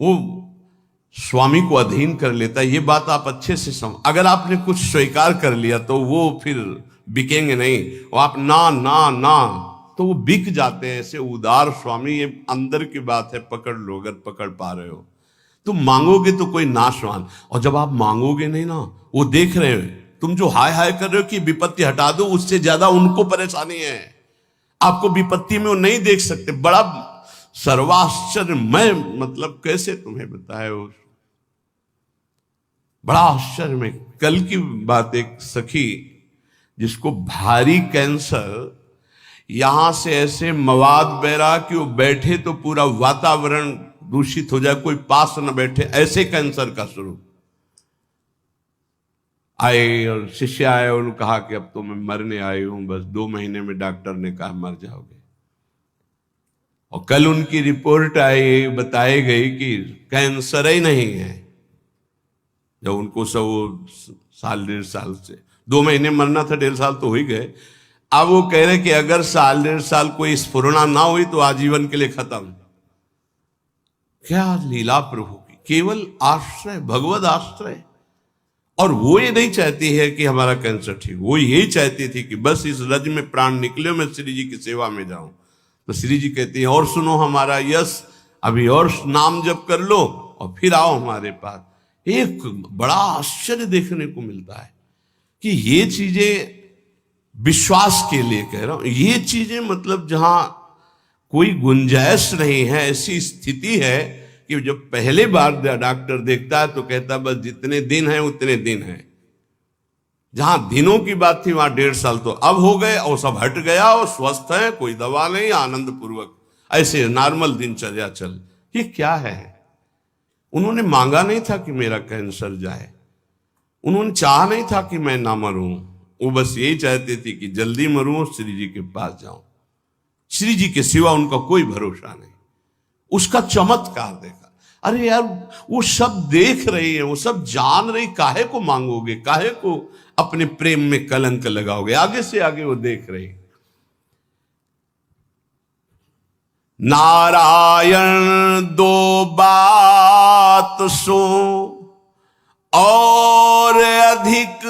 वो स्वामी को अधीन कर लेता है। ये बात आप अच्छे से समझ। अगर आपने कुछ स्वीकार कर लिया तो वो फिर बिकेंगे नहीं, वो आप ना ना ना तो वो बिक जाते हैं। ऐसे उदार स्वामी, ये अंदर की बात है, पकड़ लो अगर पकड़ पा रहे हो। तुम मांगोगे तो कोई नाशवान, और जब आप मांगोगे नहीं ना, वो देख रहे हैं तुम जो हाय हाय कर रहे हो कि विपत्ति हटा दो, उससे ज्यादा उनको परेशानी है। आपको विपत्ति में वो नहीं देख सकते। बड़ा सर्वाश्चर्य, मैं मतलब कैसे तुम्हें बताए, वो बड़ा आश्चर्य में। कल की बात, एक सखी जिसको भारी कैंसर, यहां से ऐसे मवाद बह रहा कि वो बैठे तो पूरा वातावरण दूषित हो जाए, कोई पास न बैठे, ऐसे कैंसर का स्वरूप। आए और शिष्य आए, उन्होंने कहा कि अब तो मैं मरने आई हूं, बस 2 महीने में डॉक्टर ने कहा मर जाओगे। और कल उनकी रिपोर्ट आई, बताई गई कि कैंसर ही नहीं है। जब उनको सब 1.5 साल से 2 महीने मरना था, 1.5 साल तो हो ही गए। अब वो कह रहे कि अगर 1.5 साल कोई स्फुरना ना हुई तो आजीवन के लिए खत्म। क्या लीला प्रभु की, केवल आश्रय, भगवत आश्रय। और वो ये नहीं चाहती है कि हमारा कैंसर ठीक, वो यही चाहती थी कि बस इस रज में प्राण निकले, मैं श्री जी की सेवा में जाऊं। तो श्री जी कहती है और सुनो हमारा यश, अभी और नाम जप कर लो और फिर आओ हमारे पास। एक बड़ा आश्चर्य देखने को मिलता है कि ये चीजें, विश्वास के लिए कह रहा हूं, ये चीजें मतलब जहां कोई गुंजाइश नहीं है, ऐसी स्थिति है कि जब पहले बार डॉक्टर देखता है तो कहता है बस जितने दिन हैं उतने दिन हैं। जहां दिनों की बात थी वहां 1.5 साल तो अब हो गए, और सब हट गया और स्वस्थ है, कोई दवा नहीं, आनंद पूर्वक ऐसे नॉर्मल दिनचर्या चल। ये क्या है? उन्होंने मांगा नहीं था कि मेरा कैंसर जाए, उन्होंने चाहा नहीं था कि मैं ना मरूं, वो बस यही चाहते थे कि जल्दी मरूं, श्री जी के पास जाऊं। श्री जी के सिवा उनका कोई भरोसा नहीं। उसका चमत्कार देखा। अरे यार, वो सब देख रही है, वो सब जान रही, काहे को मांगोगे, काहे को अपने प्रेम में कलंक लगाओगे? आगे से आगे वो देख रही। नारायण दो बात सो और अधिक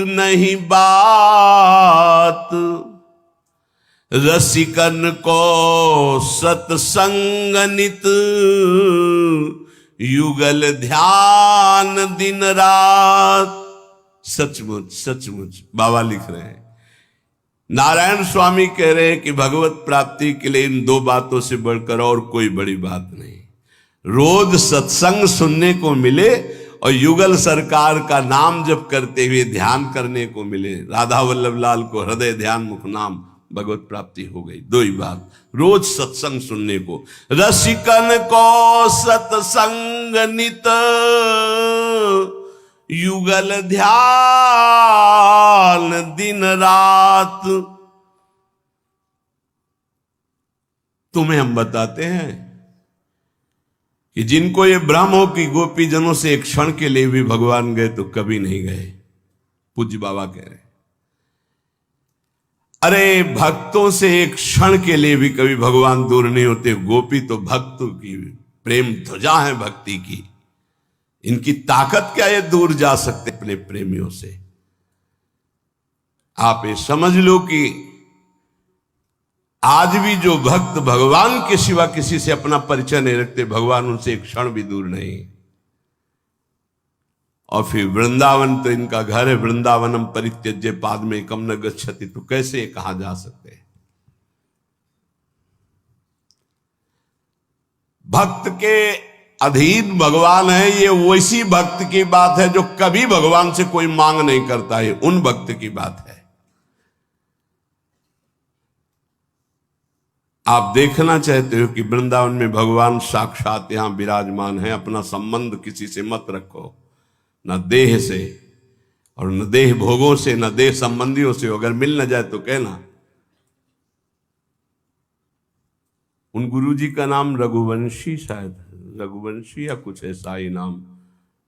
नहीं बात, रसिकन को सत्संग नित, युगल ध्यान दिन रात। सचमुच सचमुच बाबा लिख रहे हैं, नारायण स्वामी कह रहे हैं कि भगवत प्राप्ति के लिए इन 2 बातों से बढ़कर और कोई बड़ी बात नहीं। रोज सत्संग सुनने को मिले और युगल सरकार का नाम जप करते हुए ध्यान करने को मिले। राधा वल्लभ लाल को हृदय ध्यान मुख नाम, भगवत प्राप्ति हो गई। 2 ही बात, रोज सत्संग सुनने को। रसिकन को सत्संग नित, युगल ध्यान दिन रात। तुम्हें हम बताते हैं कि जिनको ये भ्रम हो कि गोपी जनों से एक क्षण के लिए भी भगवान गए, तो कभी नहीं गए। पूज्य बाबा कह रहे, अरे भक्तों से एक क्षण के लिए भी कभी भगवान दूर नहीं होते। गोपी तो भक्तों की प्रेम ध्वजा है भक्ति की, इनकी ताकत क्या ये दूर जा सकते अपने प्रेमियों से? आप ये समझ लो कि आज भी जो भक्त भगवान के सिवा किसी से अपना परिचय नहीं रखते, भगवान उनसे एक क्षण भी दूर नहीं। और फिर वृंदावन तो इनका घर है, वृंदावनम परित्यज्य पादमेकम न गच्छति, तो कैसे कहा जा सकते हैं? भक्त के अधीन भगवान है, ये वैसी भक्त की बात है जो कभी भगवान से कोई मांग नहीं करता है, उन भक्त की बात है। आप देखना चाहते हो कि वृंदावन में भगवान साक्षात यहां विराजमान है, अपना संबंध किसी से मत रखो, न देह से और न देह भोगों से, न देह संबंधियों से। अगर मिल न जाए तो कहना। उन गुरु जी का नाम रघुवंशी, शायद रघुवंशी या कुछ ऐसा ही नाम,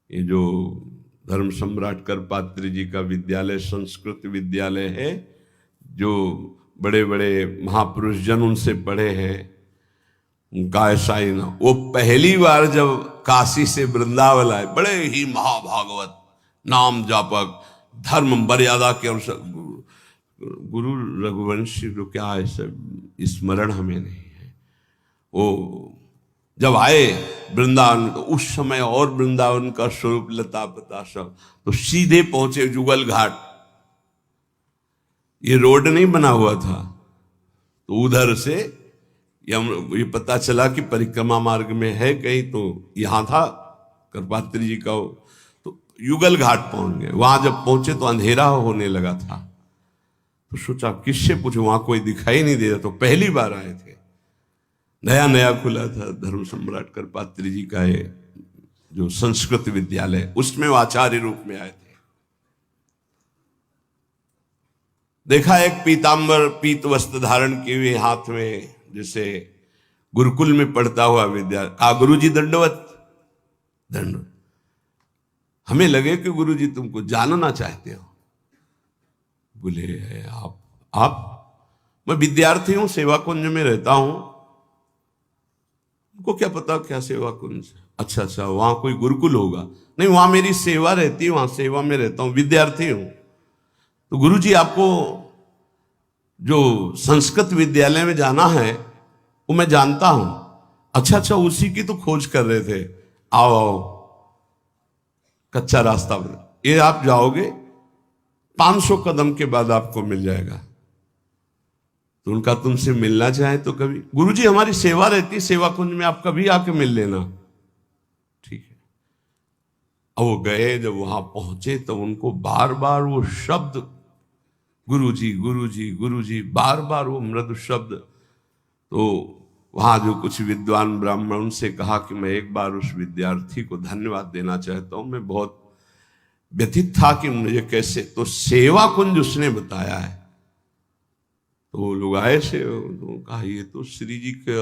ये जो धर्म सम्राट करपात्री जी का विद्यालय, संस्कृत विद्यालय है, जो बड़े बड़े महापुरुष जन उनसे पढ़े हैं, उनका ऐसा ही नाम। वो पहली बार जब काशी से वृंदावन आए, बड़े ही महाभागवत, नाम जापक, धर्म मर्यादा के अनुसार गुरु रघुवंशी, जो क्या है सब स्मरण हमें नहीं है। वो जब आए वृंदावन, तो उस समय और वृंदावन का स्वरूप लता पता सब, तो सीधे पहुंचे जुगल घाट। ये रोड नहीं बना हुआ था, तो उधर से ये पता चला कि परिक्रमा मार्ग में है कहीं, तो यहां था करपात्री जी का, तो युगल घाट पहुंच गए। वहां जब पहुंचे तो अंधेरा होने लगा था, तो सोचा किससे पूछो, वहां कोई दिखाई नहीं दे रहा। तो पहली बार आए थे, नया नया खुला था धर्म सम्राट करपात्री जी का ये जो संस्कृत विद्यालय, उसमें वो आचार्य रूप में आए थे। देखा एक पीतांबर पीत वस्त्र धारण किए हुए, हाथ में जैसे गुरुकुल में पढ़ता हुआ विद्यार्थी। कहा गुरु जी दंडवत। दंड हमें लगे कि गुरु जी तुमको जानना चाहते हो। बोले आप मैं विद्यार्थी हूं, सेवा कुंज में रहता हूं। उनको क्या पता क्या सेवा कुंज। अच्छा, वहां कोई गुरुकुल होगा? नहीं, वहां मेरी सेवा रहती है, वहां सेवा में रहता हूं, विद्यार्थी हूं। तो गुरु जी आपको जो संस्कृत विद्यालय में जाना है वो मैं जानता हूं। अच्छा, उसी की तो खोज कर रहे थे। आओ कच्चा रास्ता बना, ये आप जाओगे 500 कदम के बाद आपको मिल जाएगा। तो उनका तुमसे मिलना चाहे तो कभी, गुरुजी हमारी सेवा रहती, सेवा कुंज में आप कभी आके मिल लेना। ठीक है। अब वो गए, जब वहां पहुंचे तो उनको बार बार वो शब्द गुरुजी गुरुजी गुरुजी, बार बार वो मृदु शब्द। तो वहां जो कुछ विद्वान ब्राह्मण, उनसे कहा कि मैं एक बार उस विद्यार्थी को धन्यवाद देना चाहता हूं, मैं बहुत व्यथित था कि मुझे कैसे, तो सेवा कुंज उसने बताया है। तो वो लोग आए से, तो कहा ये तो श्री जी का,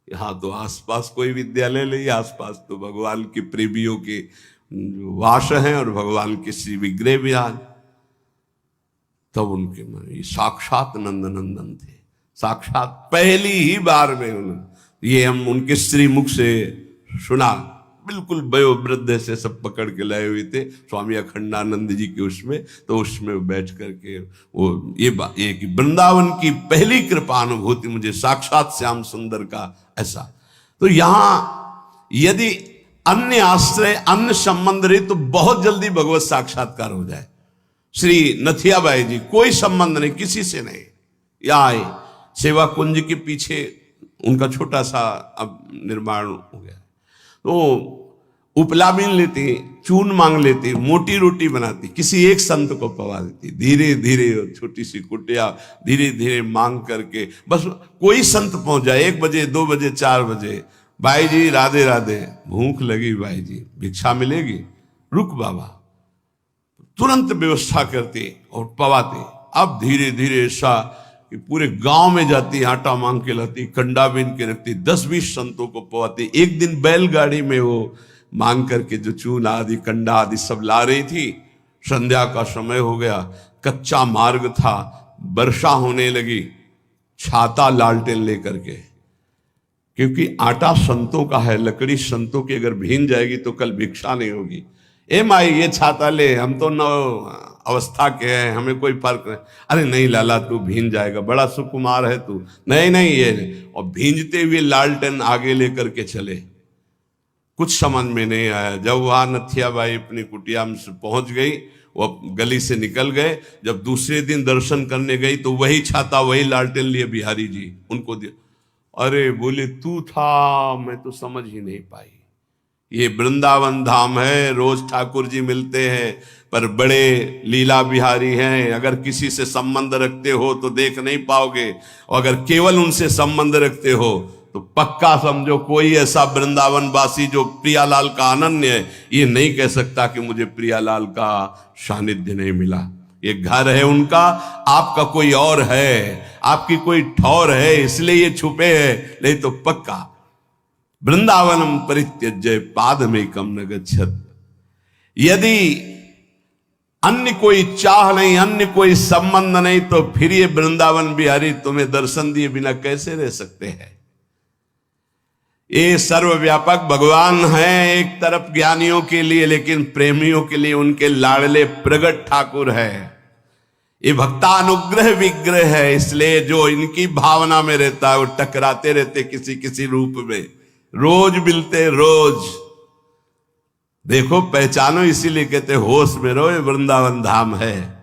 यहाँ तो आसपास कोई विद्यालय नहीं, आसपास तो भगवान के प्रेमियों के वास हैं और भगवान के श्री विग्रह विराज। तब उनके मन ये साक्षात नंदनंदन थे, साक्षात पहली ही बार में उन्होंने ये हम उनके श्री मुख से सुना। बिल्कुल वयोवृद्ध से सब पकड़ के लाए हुए थे स्वामी अखंडानंद जी के उसमें, तो उसमें बैठ करके वो ये कि वृंदावन की पहली कृपा अनुभूति मुझे साक्षात श्याम सुंदर का ऐसा। तो यहां यदि अन्य आश्रय अन्य संबंध रहे तो बहुत जल्दी भगवत साक्षात्कार हो जाए। श्री नथियाबाई जी कोई संबंध नहीं, किसी से नहीं, या आए सेवा कुंज के पीछे उनका छोटा सा अब निर्माण हो गया। तो उपला बीन लेती, चून मांग लेती, मोटी रोटी बनाती, किसी एक संत को पवा देती, धीरे धीरे छोटी सी कुटिया धीरे धीरे मांग करके, बस कोई संत पहुंच जाए 1 बजे 2 बजे 4 बजे, भाई जी राधे राधे, भूख लगी भाई जी, भिक्षा मिलेगी, रुक बाबा, तुरंत व्यवस्था करती और पवाती। अब धीरे धीरे ऐसा कि पूरे गांव में जाती, आटा मांग के लाती, कंडा बीन के रखती, 10-20 संतों को पवाती। एक दिन बैलगाड़ी में वो मांग करके जो चून आदि कंडा आदि सब ला रही थी। संध्या का समय हो गया, कच्चा मार्ग था, वर्षा होने लगी, छाता लालटेन लेकर के, क्योंकि आटा संतों का है, लकड़ी संतों की अगर भीन जाएगी तो कल भिक्षा नहीं होगी। ए माई ये छाता ले, हम तो नव अवस्था के हैं, हमें कोई फर्क नहीं। अरे नहीं लाला तू भीन जाएगा, बड़ा सुकुमार है तू, नहीं ये नहीं। और भींजते हुए लालटेन आगे लेकर के चले। कुछ समझ में नहीं आया। जब वहां नथियाबाई अपनी कुटिया में पहुंच गई, वो गली से निकल गए। जब दूसरे दिन दर्शन करने गई तो वही छाता वही लालटेन लिए बिहारी जी उनको दिया। अरे बोले तू था, मैं तो समझ ही नहीं पाई। ये वृंदावन धाम है, रोज ठाकुर जी मिलते हैं, पर बड़े लीला बिहारी हैं। अगर किसी से संबंध रखते हो तो देख नहीं पाओगे, और अगर केवल उनसे संबंध रखते हो तो पक्का समझो कोई ऐसा वृंदावन वासी जो प्रियालाल का अनन्य है, ये नहीं कह सकता कि मुझे प्रियालाल का सानिध्य नहीं मिला। ये घर है उनका, आपका कोई और है, आपकी कोई ठौर है, इसलिए ये छुपे है, नहीं तो पक्का वृंदावनम परित्यज्य पादमेकम न गच्छत। यदि अन्य कोई चाह नहीं, अन्य कोई संबंध नहीं, तो फिर ये वृंदावन बिहारी तुम्हें दर्शन दिए बिना कैसे रह सकते हैं। ये सर्वव्यापक भगवान है एक तरफ ज्ञानियों के लिए, लेकिन प्रेमियों के लिए उनके लाडले प्रगट ठाकुर है। ये भक्तानुग्रह विग्रह है, इसलिए जो इनकी भावना में रहता है वो टकराते रहते किसी किसी रूप में। रोज मिलते रोज। देखो पहचानो, इसीलिए कहते होश में रहो, ये वृंदावन धाम है।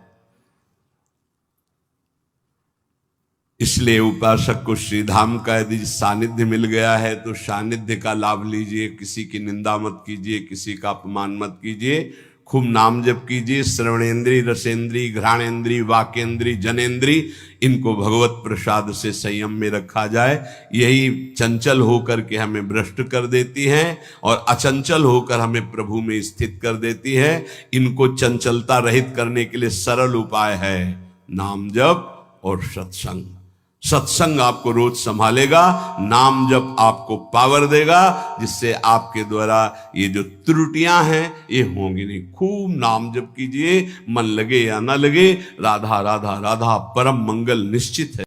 इसलिए उपासक को श्री धाम का यदि सानिध्य मिल गया है तो सानिध्य का लाभ लीजिए। किसी की निंदा मत कीजिए, किसी का अपमान मत कीजिए, खूब नाम जप कीजिए। श्रवणेन्द्रीय, रसेंद्रीय, घ्राणेन्द्रीय, वाकेंद्रीय, जनेन्द्रीय, इनको भगवत प्रसाद से संयम में रखा जाए। यही चंचल होकर के हमें भ्रष्ट कर देती हैं और अचंचल होकर हमें प्रभु में स्थित कर देती है। इनको चंचलता रहित करने के लिए सरल उपाय है नाम जप और सत्संग। सत्संग आपको रोज संभालेगा, नाम जप आपको पावर देगा, जिससे आपके द्वारा ये जो त्रुटियां हैं ये होंगी नहीं। खूब नाम जप कीजिए, मन लगे या ना लगे, राधा राधा राधा, परम मंगल निश्चित है।